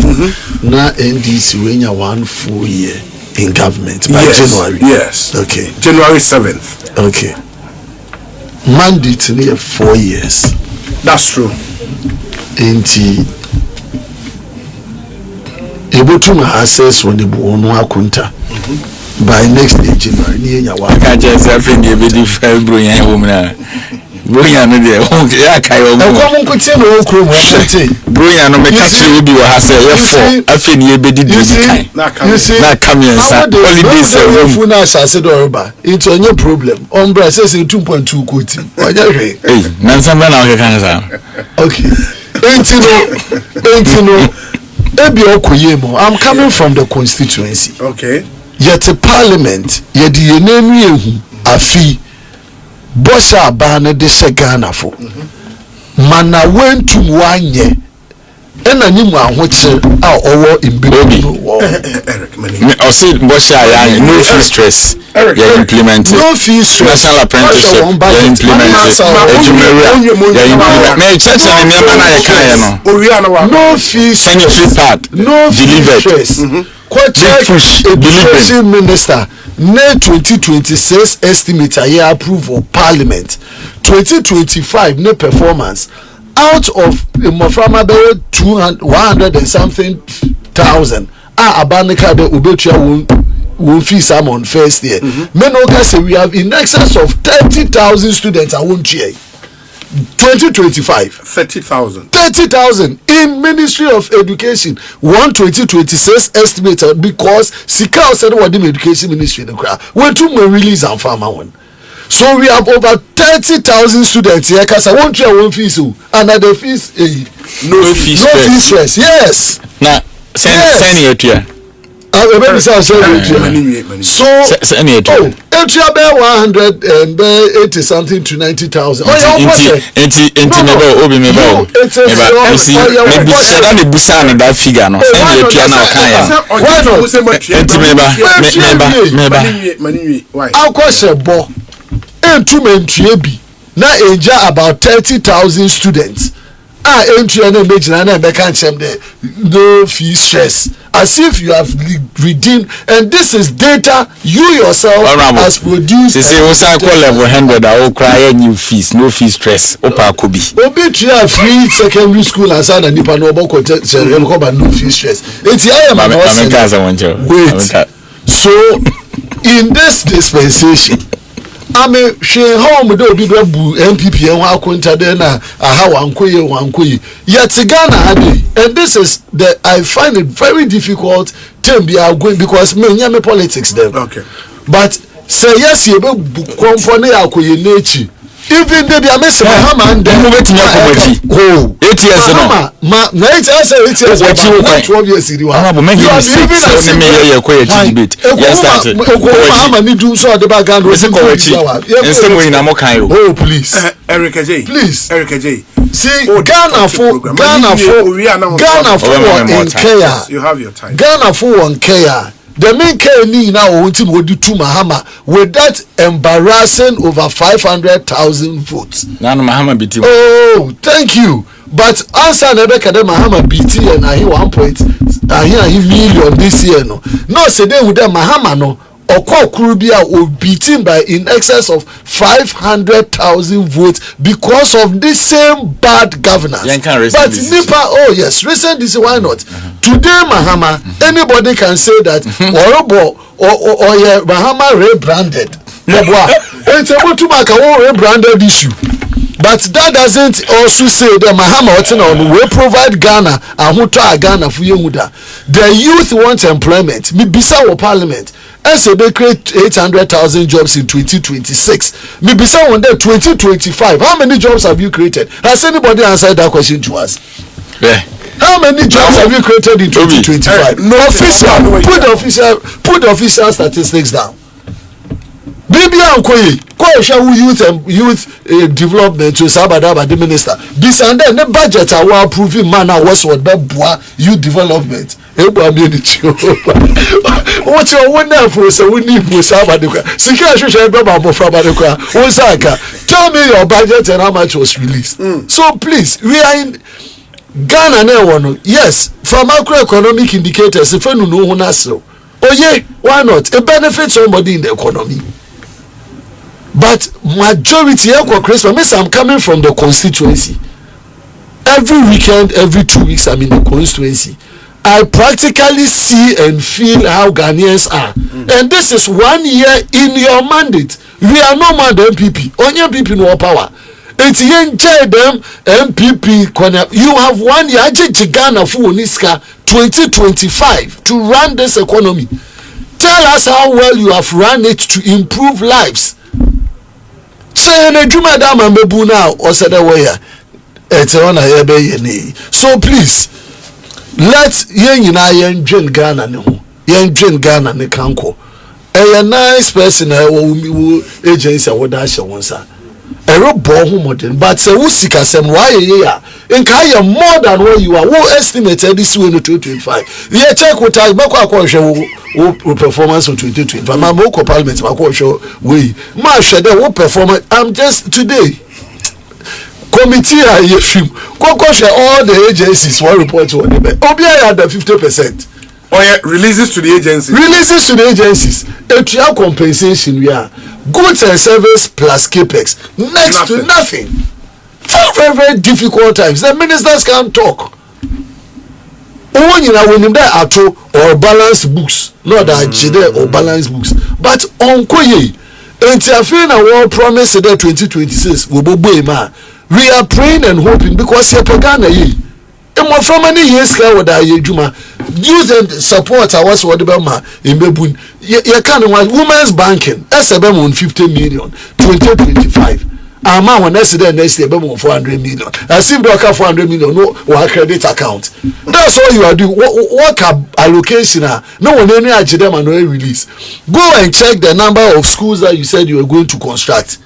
[SPEAKER 4] now NDC when 1 full year in government by January.
[SPEAKER 2] Yes.
[SPEAKER 4] Okay.
[SPEAKER 2] January 7th.
[SPEAKER 4] Okay. Mandate near 4 years.
[SPEAKER 2] That's true.
[SPEAKER 4] Able to access when the Bono Akunta by next day January.
[SPEAKER 1] I can't just have been a bit of brilliant woman. Brilliant, yeah, Kayo. Brilliant, no, make us will be a hassle. I feel you be
[SPEAKER 4] not coming inside. Holidays, I said, Orba, it's a new problem. Ombra says in 2.2 quote. Hey,
[SPEAKER 1] Nansamana,
[SPEAKER 4] okay. I'm coming from the constituency.
[SPEAKER 2] Okay.
[SPEAKER 4] Yet a parliament, yet the name a fee. Bosha bana de Ghana for. Mana went to 1 year. And I knew which our in Bilobi.
[SPEAKER 2] Eric,
[SPEAKER 1] I said, Bosha, no fee stress. You're implementing.
[SPEAKER 4] No fee stress.
[SPEAKER 1] National apprenticeship. You're implementing.
[SPEAKER 4] No fee stress. No fee stress. Education minister. May 2026 estimate a year approval parliament 2025 no performance out of Moframa 100 and something thousand abanika de ubetua won fee some on first year. Menoka say we have in excess of 30,000 students I won't cheer 2025 30,000 in Ministry of Education 2026 estimated because Sika said what the education ministry the crowd when to release and farmer one. So we have over 30,000 students here because I won't share one fee so another fees
[SPEAKER 1] no fee
[SPEAKER 4] stress. Yes.
[SPEAKER 1] Now send it here.
[SPEAKER 4] So Etria bear 180 something to 90,000. Oh yeah,
[SPEAKER 1] that figure no.
[SPEAKER 4] Our question bo entry na enja about 30,000 students. Entry and no fee stress. As if you have redeemed, and this is data you yourself has produced.
[SPEAKER 1] They say also call level 100. I will cry new fees, no fee stress. Opa Kobi.
[SPEAKER 4] Obitria free secondary school and son and Nipa no no fee stress. It's wait. So in this dispensation, I mean, she home do be NPP and Wakunta then how Wankoye. Yet Ghana and this is the I find it very difficult to be going because me politics them.
[SPEAKER 2] Okay.
[SPEAKER 4] But say yes, you be company Akoye nature. Even the Amesa Mahama and then
[SPEAKER 1] 8 years ago.
[SPEAKER 4] 8 years ago. 12 years ago. Oh, please.
[SPEAKER 2] Eric Agyei.
[SPEAKER 4] Please.
[SPEAKER 2] Eric Agyei.
[SPEAKER 4] See, Ghana for in care.
[SPEAKER 2] You have your time.
[SPEAKER 4] Ghana for one care. The main care need now wanting to do to Mahama with that embarrassing over 500,000 votes.
[SPEAKER 1] Now Mahama BT.
[SPEAKER 4] Oh, thank you. But answer Rebecca the Mahama BT and I hear 1 million this year no. No say they with them Mahama no. Oko Kurubia will beaten by in excess of 500,000 votes because of this same bad governance. But Nipa, oh yes, recent this why not? Today, Mahama, anybody can say that or yeah, Mahama rebranded. It's able to make a rebranded issue. But that doesn't also say that Mahama will provide Ghana and who try Ghana for Yemuda. The youth want employment. Me bisa or parliament. And so they create 800,000 jobs in 2026. Me bisa one day 2025. How many jobs have you created? Has anybody answered that question to us?
[SPEAKER 1] Yeah.
[SPEAKER 4] How many jobs have you created in 2025? No official. Put the official statistics down. Bibi Ankoye, youth development to Sabadaba the minister. This and then the budget I will approve man was what youth development. What's your wonderful so we need to Sabadaka? Tell me your budget and how much was released. So please, we are in Ghana. Yes, from macroeconomic indicators, if you know oh yeah, why not? It benefits somebody in the economy. But majority of Christmas, I'm coming from the constituency. Every weekend, every 2 weeks, I'm in the constituency. I practically see and feel how Ghanaians are. And this is 1 year in your mandate. We are no more than MPP. Only MPP no power. It's young them MPP. You have 1 year. Ghana for Uniska 2025 to run this economy. Tell us how well you have run it to improve lives. Say na juma da ma mebu na o said way ete ona ye be ye ni. So please let yen nyina yen dwen Ghana ne ho. Yen dwen Ghana ne kanko. A nice person wo agency wo da hye wonsa. Ero bo ho modern but say wo sika sem why ye ya nka ye more than what you are. Wo estimated this way no 2025. Ye check what I back akọ hwe performance of 2025. My local parliament akọ hwe we ma hwe dey wo performance. I'm just today committee a film kokoshe all the agencies one report to one obi had 50%.
[SPEAKER 2] Oh yeah, releases to the agencies.
[SPEAKER 4] Releases to the agencies. A compensation we are goods and service plus capex next to nothing. Very, very difficult times. The ministers can't talk. When you him there at all or balance books, not that or balance books, but on Koye. Interfering a war promise that 2026 will be man. We are praying and hoping because you're Pagana ye. And more from many years with that Juma. Use them support our what about in Bebun. You can't want women's banking. SBM on 50 million 2025. Ama when next year SBM 400 million. As if they have 400 million no or credit account. That's what you are doing. What allocation? No one any them and no release. Go and check the number of schools that you said you were going to construct.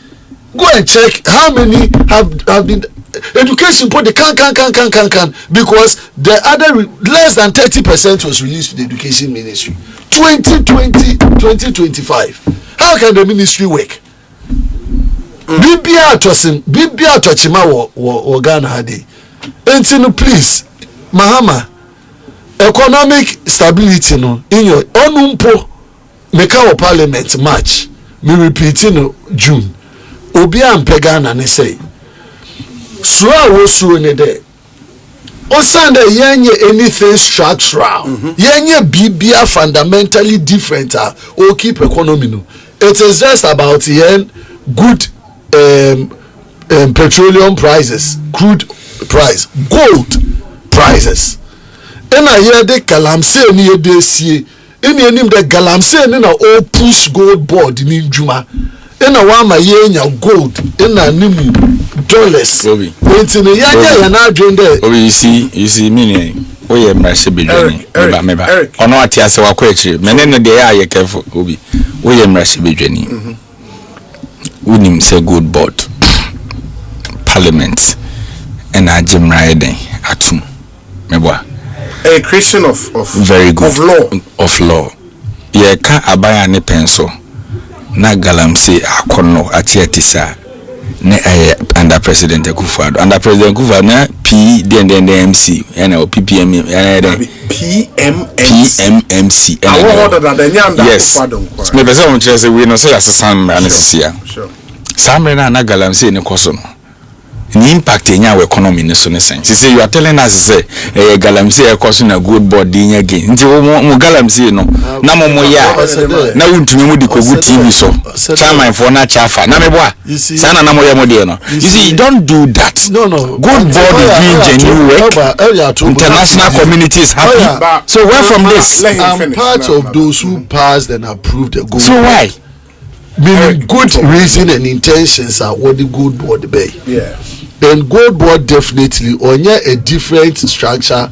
[SPEAKER 4] Go and check how many have been. Education put the can because the other less than 30% was released to the education ministry 2025. How can the ministry work? Bibia tochima wo Ghana hadi. Enti please Mahama economic stability no in your onumpo make our parliament March me repeating no June obi ampe Ghana ne say so was so in there. Osanda yenye anything structural. Yenye bibia fundamentally different or keep economy no. It is just about yen good petroleum prices, crude price, gold prices. And I hear the galamsey ni de sie. Any name the galamsey ni na all push gold board ni juma. And a wama yenya gold in a nimu dollars. Obi. Waiting a yanya na drink.
[SPEAKER 1] Obi, you see meaning. Oh yeah, mercy be journey. Meba. Ono ati ase wa kwechi. Menene de ya ye careful. Obi. Oh yeah, mercy be journey. Unim say good board. Parliament. And a Jim riding atum. Meba.
[SPEAKER 2] A creation of
[SPEAKER 1] very good
[SPEAKER 2] of law.
[SPEAKER 1] Of law. Ye ka abaya ne pencil. Na galamsey akono atiatisa ne under president Akufo-Addo under president Akufo-Addo na PMMC and PPM PMMC yes me be say on say we no say asesam anesisia samre na galamsey ne koso no the impact in our economy in the sense. See, you are telling us say galamsey e koso na good board in again. Nti mo galamsey no na mo ya na wuntumi mu di kogu TV so. Chairman for na chafa. Na me boa. Sana na mo ya mo de no. You see, don't do that.
[SPEAKER 4] No.
[SPEAKER 1] Good board is doing genuine work. International community is happy. So where from this?
[SPEAKER 4] I'm part of those who passed and approved the good.
[SPEAKER 1] So why?
[SPEAKER 4] Meaning good reason and intentions are what the good board be.
[SPEAKER 2] Yeah.
[SPEAKER 4] Then gold board definitely on a different structure,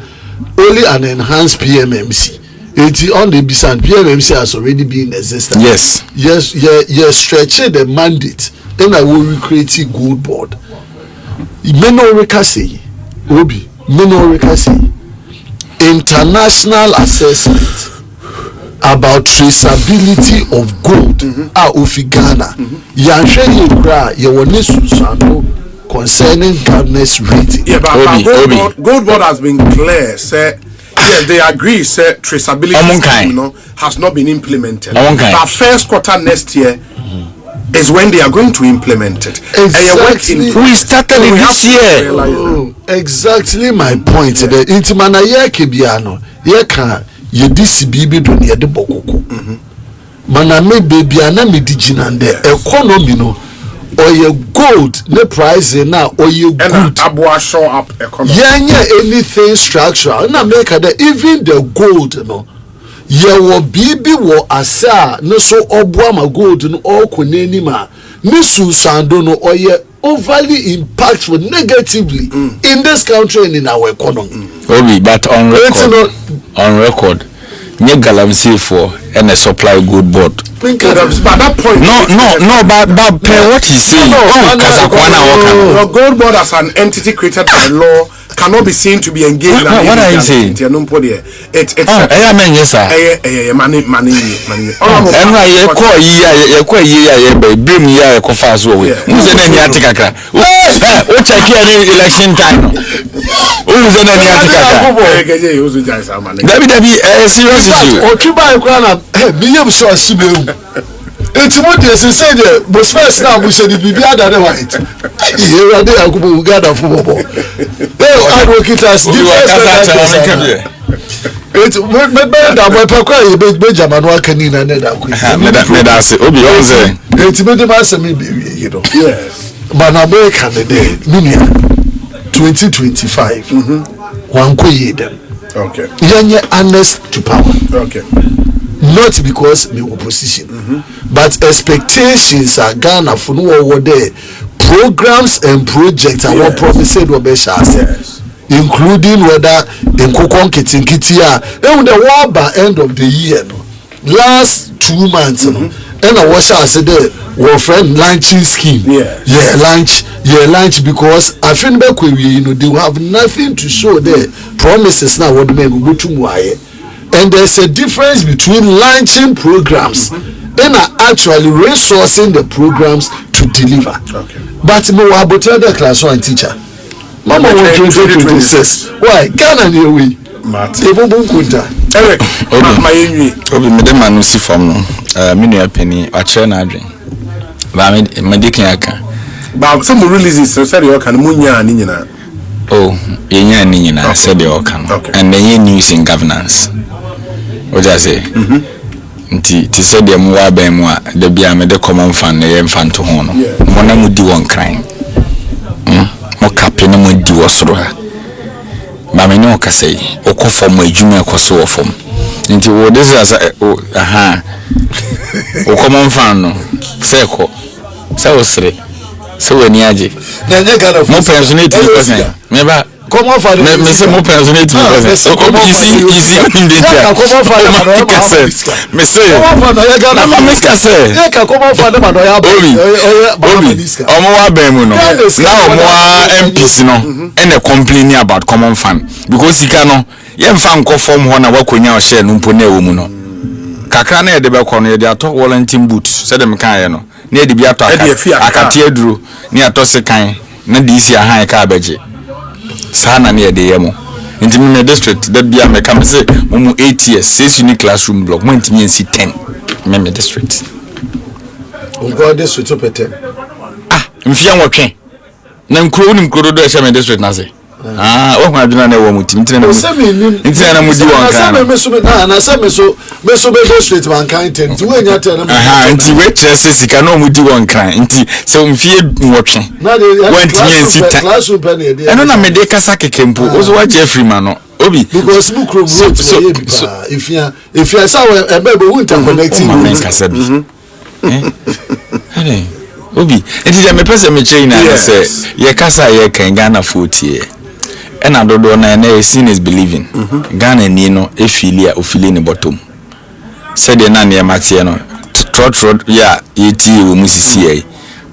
[SPEAKER 4] only an enhanced PMMC. Eti on the bisan PMMC has already been in existence.
[SPEAKER 1] Yes,
[SPEAKER 4] stretching the mandate. Then I will recreate a good board. Minorika say, Obi, Minorika say, international assessment about traceability of gold. Ofi Ghana. Yanshe Yekra, Yewonesu concerning governance rating.
[SPEAKER 2] Yeah, but gold board has been clear. Say, yes, they agree. Say traceability, has not been implemented. But first quarter next year is when they are going to implement it.
[SPEAKER 4] Exactly.
[SPEAKER 1] We started it this year.
[SPEAKER 4] Exactly my point. The intimana ye kebiano ye kan ye disi bibi don ye de bokoko. Mana me baby ana me dijinande economy no or ye gold ne price na or ye good.
[SPEAKER 2] And abua show up economy.
[SPEAKER 4] Yeah, anything structural. Na make that even the gold no. Ye wo bibi wo asa no so obua ma gold no all koneni ma ni susando no oye overly impactful negatively in this country and in our economy.
[SPEAKER 1] Obi, but on record nye galamsey for and a supply good board.
[SPEAKER 2] But that point
[SPEAKER 1] no, but what he's saying,
[SPEAKER 2] your gold board as an entity created by law cannot be seen to be engaged.
[SPEAKER 1] What are you saying?
[SPEAKER 2] It's money.
[SPEAKER 1] And I call bring me a coffers away. Who's in any article? What I care election time? Who's in any article? Serious issue.
[SPEAKER 4] Or to buy a crown, be able to assume. It's what they say there, but first now we said the Bibia that white. Here are they who gather for football. They advocate as different. It's better than my papa, Benjamin Wakanina, and
[SPEAKER 1] that's it. Obi,
[SPEAKER 4] it's better than me, you know. Yes. But American day, 2025. One could them.
[SPEAKER 2] Okay.
[SPEAKER 4] You're honest to power.
[SPEAKER 2] Okay.
[SPEAKER 4] Not because the opposition, but expectations are Ghana for no over there. Programs and projects are what promised will be shares, including whether in Kokon Kitinkitia, then the war by end of the year, last 2 months, and I was said our friend launching scheme. Launch because I think back we they will have nothing to show there. Promises now what men go to Mwaye. And there's a difference between launching programs and actually resourcing the programs to deliver. Okay. But no about the class 1 teacher. Mama wants 2026. Why? Ghana near we. Eric,
[SPEAKER 1] Obi medema no si fam no. Me penny a chair na adwen. Ba me dikin aka.
[SPEAKER 2] Ba some releases so say you can munya ni nyina.
[SPEAKER 1] Oh, yenya ni nyina said you can. And then news in governance. What I say? Nti said dem wa ban mu a da bia me de common fan na ye mfa to ho no. Mo na mu di won kran. Mo kape na mo di wo soro ha. Ba me no kasai. Okofo mo adwuma ekoso wo fom. Nti wo this is o common fan no. Say ko. Say wo sere. Say we ni age.
[SPEAKER 4] Na nye Ghana
[SPEAKER 1] mo pensionate 2%. Me ba
[SPEAKER 4] come on for
[SPEAKER 1] me say mo pensionate 2%. So come easy in the day.
[SPEAKER 4] Come on for
[SPEAKER 1] me say
[SPEAKER 4] come on for na Ghana
[SPEAKER 1] me say
[SPEAKER 4] yeah come on for na do ya
[SPEAKER 1] omo wa ban mu no now omo MPs no and they complaining about common fund because you cannot ye mfa nko form ho na wakonya o share no mpo na ewo mu no kakra na ye de be ko no ye de ato volunteer boot say dem kan ye no na ye de bi ato akati aduro ni ato sekan na di isi ahan ka abeje sana na ye de ye mo nti me district that bia me come say mo 8 years 6 unique classroom block mo ntimi ensi 10 me district
[SPEAKER 4] o go district to 10
[SPEAKER 1] mfia nwotwe na nkuro ni nkuro do e me district na say o ho aduna na e wo mutim ntina na mu di won kan
[SPEAKER 4] na say me so be district man kan 10 nti we nya 10
[SPEAKER 1] nti we chese sika na mu di won kan nti so mfie nwotwe wantimi ensi 10 eno na me de kasa kekempo o so wa je free man no obi
[SPEAKER 4] because mukro road so if you say e be be won connecting
[SPEAKER 1] man kasa bi obi nti je me pese me chei na say ye kasa ye kan Ghana 40 and I don't know, seeing is believing. Ghana, Nino, a filia, or feeling bottom. Said the Nania Maxiano, trot, yeah, ET, Musisi,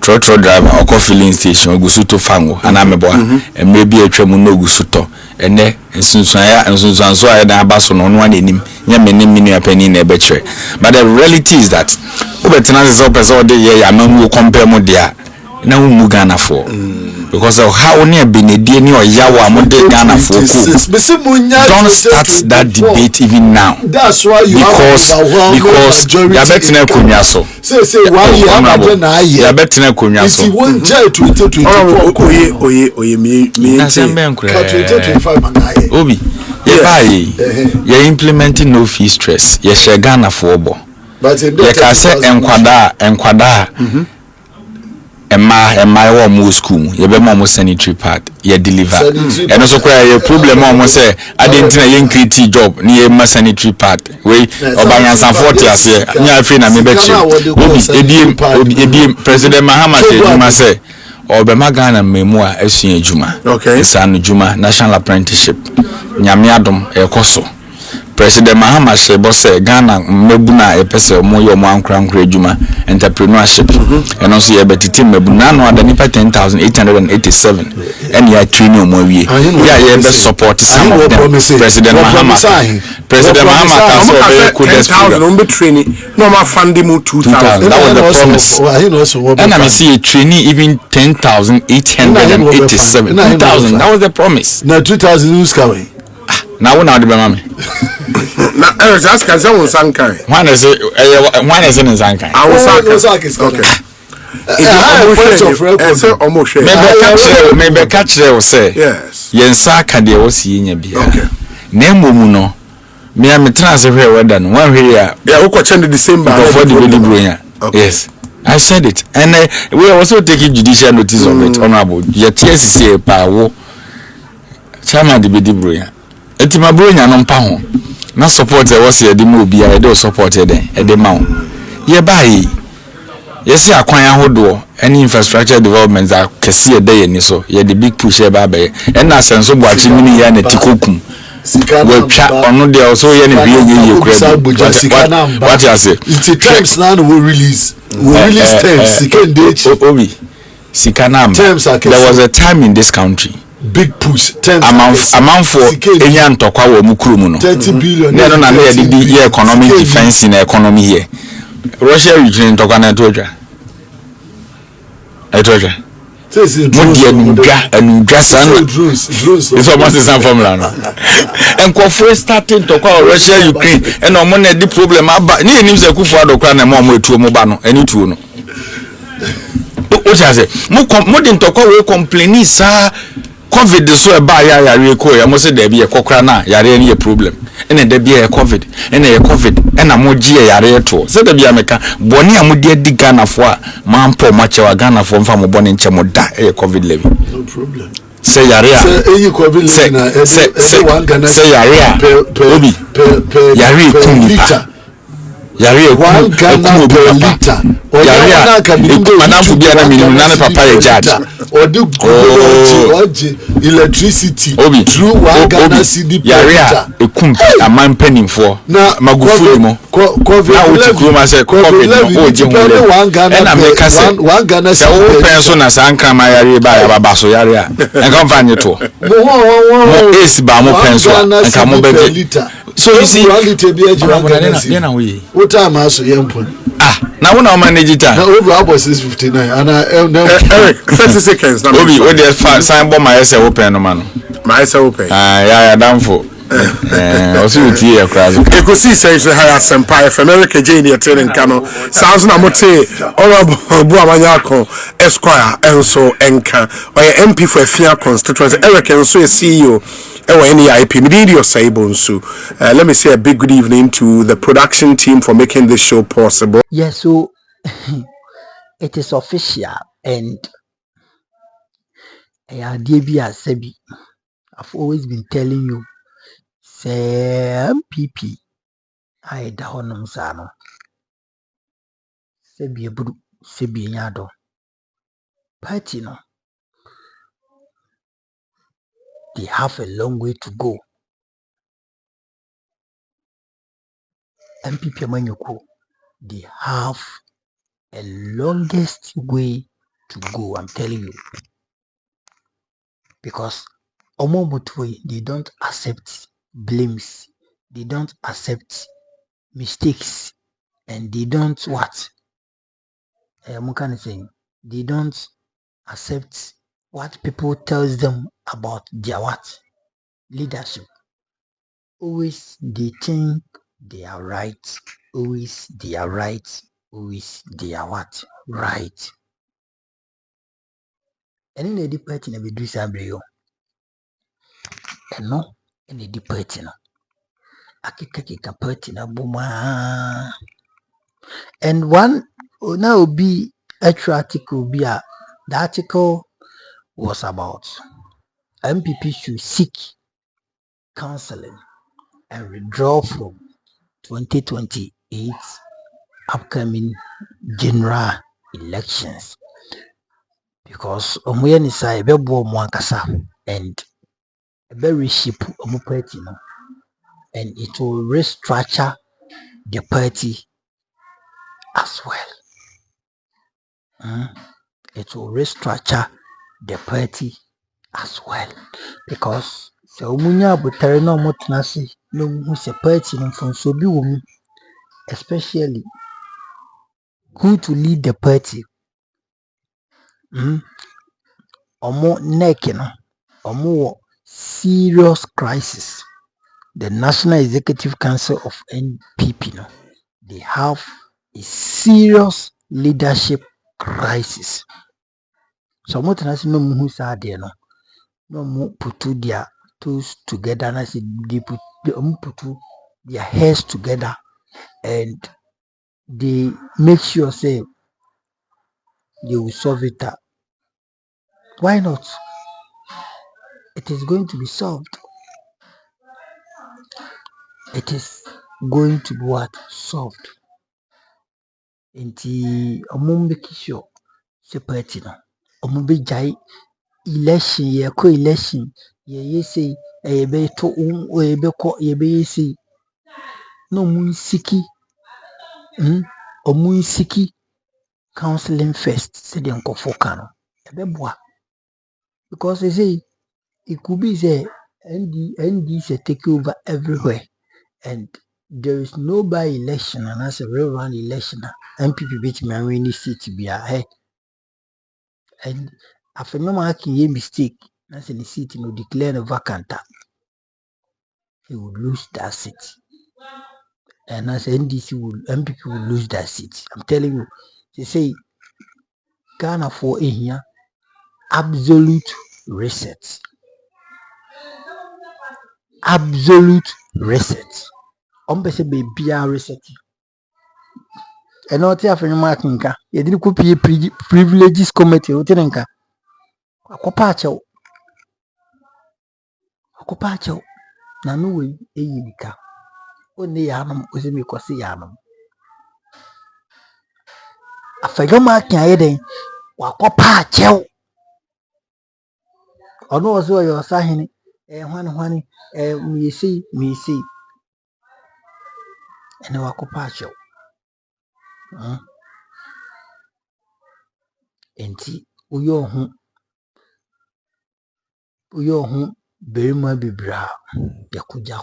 [SPEAKER 1] trot driver, or coffee filling station, Gusuto Fango, and I'm a boy, and maybe a tremuno Gusuto, and there, and soon so I had a basson on one in him, Yamin, a penny in a betray. But the reality is that, Ubetan is up as all the year, I will compare more dear. Now Mugana for because of how near Benediani or Yawa Mode Ghana for. Don't start that debate even now.
[SPEAKER 4] That's why you
[SPEAKER 1] because Yabetina Kunyaso.
[SPEAKER 4] Say why you have
[SPEAKER 1] Yabetina Kunyaso.
[SPEAKER 4] If you want to
[SPEAKER 1] Obi, you're implementing no fee stress. Yes, you're Ghana for bo.
[SPEAKER 4] But
[SPEAKER 1] you can say enquada. My one school, you be more sanitary pad, you deliver. And also, a problem almost say, I didn't know create job near my sanitary pad. We Obama and 40 years here, near Fina, me bet you. President Mahama say, Obama Ghana memoir, SCA Juma.
[SPEAKER 2] Okay.
[SPEAKER 1] San Juma, National Apprenticeship, Nyamiadom, Koso. President Mahama say Ghana mebuna epese moyo mwankran krejuma entrepreneurship and also ye betiti mebuna no ada nipa 10,887 and ya train omo wie ya be support some of them. President Mahama say could
[SPEAKER 2] 10,000 on be training no ma funding 2,000.
[SPEAKER 1] That was the promise. And I see a trainee even 10,887 2,000. That was the promise.
[SPEAKER 4] Now 2,000 who's coming.
[SPEAKER 1] Now we know the mama.
[SPEAKER 2] Now Eric ask us on Sankai.
[SPEAKER 1] One is in Sankai.
[SPEAKER 2] I was okay.
[SPEAKER 1] Maybe catch there will say
[SPEAKER 2] yes.
[SPEAKER 1] Yensaka de was in bia.
[SPEAKER 2] Okay.
[SPEAKER 1] Name no. Me am transfer here done. One here.
[SPEAKER 2] Yeah, we attended the same bar
[SPEAKER 1] for the building. Yes. I said it. And we are also taking judicial notice of it, honorable. Yet TSC power. Chairman the Bidibroya. Eti mabronya no mpa ho na support e wose ye de mo bia e de support e de ma ho ye bai ye se akwan ahodo any infrastructure development that kese e de ye ni so ye the big push e ba ba e na senso bo achi mini ya na tikokum we twa ono de also ye ne biye ye kura what you say
[SPEAKER 4] it's terms now we release terms sikendech
[SPEAKER 1] obi sikanam there was a time in this country
[SPEAKER 4] big push
[SPEAKER 1] amount for enya ntokwa wo mukuru no
[SPEAKER 4] 30 billion
[SPEAKER 1] no na na the economic defense in economy here Russia Ukraine ntokwa na toja
[SPEAKER 4] say
[SPEAKER 1] drones it's almost the same formula no and for starting ntokwa Russia Ukraine and omo na the problem aba ni enim se kufu adokwa na mo etuo mo ba no eni tuo no o say mo de ntokwa we complain sa COVID so ba ya ko ya mo se da bi e kokra na yare ni problem ene da bi e COVID ene e COVID ena mo gi yare to se da bi ameka boni amudi adi Ghana fo a man po ma che wa Ghana fo mfa mo boni nche mo da e COVID level
[SPEAKER 4] no problem
[SPEAKER 1] se yare a
[SPEAKER 4] se COVID level na se one Ghana
[SPEAKER 1] se yare a obi yare ku yare
[SPEAKER 4] one Ghana per liter
[SPEAKER 1] yare madam fu bia na minimum na papa e judge
[SPEAKER 4] or the electricity through one Ghana cedi per liter
[SPEAKER 1] ekum amman penim for magufuli mo na utikuru ma se covid no oje mo
[SPEAKER 4] one Ghana cedi
[SPEAKER 1] per so na sanka ma yare ba ya baba so yare a enka mfanye to mo is ba mo penso enka mo beje so you see
[SPEAKER 4] what time aso yempon
[SPEAKER 1] na wona manage ta
[SPEAKER 4] na over about 6:59 and
[SPEAKER 2] Eric 30 seconds na
[SPEAKER 1] obi o dey sign bomb my say open no man
[SPEAKER 2] my say open
[SPEAKER 1] ya danfo osi uti e krazo
[SPEAKER 2] e ko si say ha asempa FM Eric Agyei ne training kano sounds na mote honorable bu amanya ko Esquire enso enka o MP for Afia constituency Eric enso e CEO NIP Media Saibonsu. Let me say a big good evening to the production team for making this show possible.
[SPEAKER 3] Yes, so it is official and Sebi. I've always been telling you, say MPP, I dahonum sano. Sebi ebudu, Sebi nyado. Party no. they have a long way to go. NPP Amanyoko, they have a longest way to go, I'm telling you. Because they don't accept blames, they don't accept mistakes, and they don't what? They don't accept what people tells them about their what? Leadership. Always they think they are right. Always they are right. Always they are what? Right. And in the party na be do sabrio. And no, in the party no. Akika party na buma. And one now be extra article be the article was about MPP should seek counseling and withdraw from 2028 upcoming general elections because omuyenisa ebebo mwankasa and very shape party no, and it will restructure the party as well. It will restructure the party as well because so munya butare no motenase no hu se party no fonso bi wo mu, especially who to lead the party. Omo neck no omo serious crisis. The National Executive Council of NPP no, they have a serious leadership crisis. So motenase no mu hu sa de no no put their toes together and I say they put their heads together and they make sure say they will solve it up. Why not? It is going to be solved. It is going to be what? Solved. Inti make sure separate no. Be jai election ye ko election ye say be to be ko ye be say no mun siki siki counseling first say the nkofo kan no ebeboa because they say it could be say NDC take over everywhere and there is no by election and as a rerun election MPP beat me win this seat be ahead and after no making a mistake as the seat no declare a vacant, he would lose that seat. And as MPP will lose that seat. I'm telling you, they say Ghana for a here absolute reset. Absolute reset. Say baby reset. And not here for your marking. You didn't copy privileges committee. Akopacho. Na no way eyika. Only yanum ozemi kwasi yanum. Afego marking ayeden wakopacho. Ono ozo yo sahini hwani me see ene wakopacho. Enti uyo hu berima bibra yakuja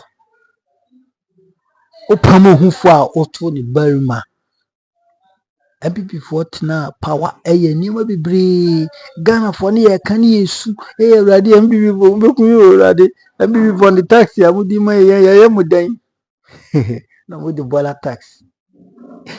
[SPEAKER 3] opamo hu fo a oto ni berima MPP for tena power eye nima bibre Ghana for ne ye kan yesu awurade MPP for beku awurade MPP for the tax ya mudi ma ye mudan na mudi bola tax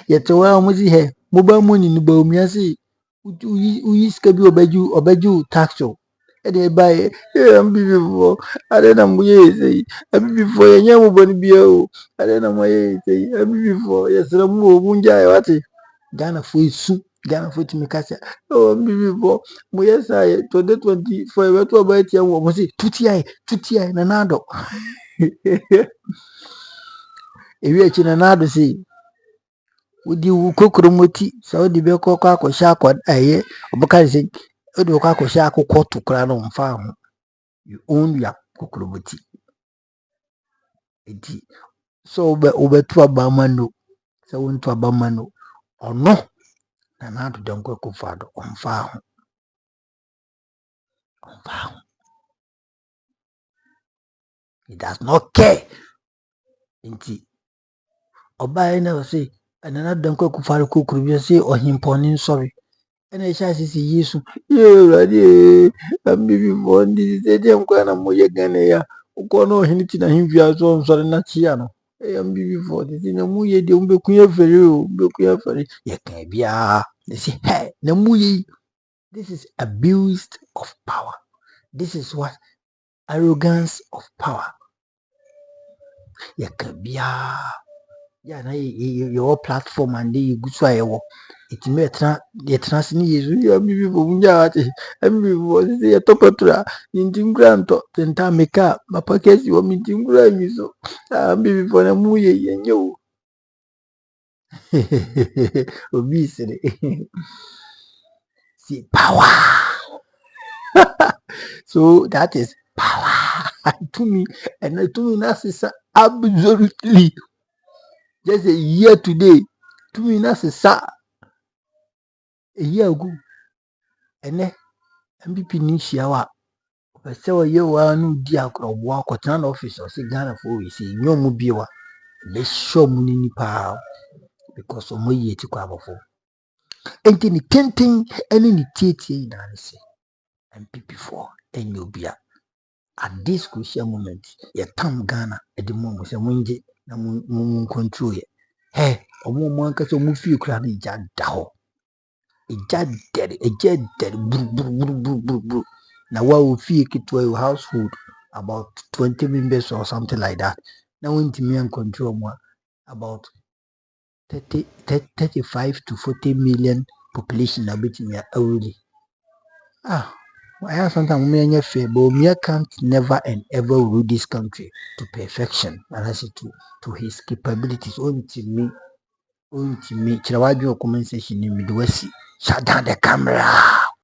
[SPEAKER 3] yeto wa muzi he mobile money ni ba omiase uyi ska bi obeju tax o e dey buy MPP for ade na muye say MPP for ye nyamu boni bia o ade na muye say MPP for yesra mu obunja e wate Ghana for isu Ghana for timikasa oh MPP for muye say 2024 we to about ya wo say tuti na nado ewi echi na nado say udi kokromoti saudi be ko akosha akwa aye obaka say odi ko akosha akokọ tukura no mfa ho you own your kukurubuti eti so obetu abama no so wontu abama no ono na na do Danko Akufo-Addo onfa ho he does not care nti obaye na say na Danko Akufo-Addo kukurubi say ohimponi sorry ena isha sisi Yesu radi ambibi bondi dem kwa na moye gane ya uko no hiniti na himvia so nsore na chia no ambibi bondi na muye de umbekuya fere ye kan bia they say hey na muye this is abused of power. This is what arrogance of power. Ye kan bia ya na your platform and you go so ayewo it may transni Yesu ya bibi bomunja ati ambi bo se ya topatura nintingranto tenta meka mapakesi wa mintingura miso ambi bo na muye yenyo obisere see power. So that is power to me, and to me that's is absolutely just a year today. To me that's is a year ago. And MPP Nishawa, but so you are no dear walk or town office or say Ghana for we see no mubiwa. Let's show money power because of my year to cover for. And then the tenting and in the theatre in answer MPP for and you'll be at this crucial moment. You come Ghana at the moment, so munje na mun control ye. Hey, omo mo anka so mu fi kura ni ja da ho. Eja dead bru. Na wa wo fi kitwa your household about 20 members or something like that. Now when me and control mo about 35 to 40 million population na bit me already. I have sometimes me fair, but me can't never and ever rule this country to perfection, and I say to his capabilities. Only me. Chirawaju comment section me do see. Shut down the camera.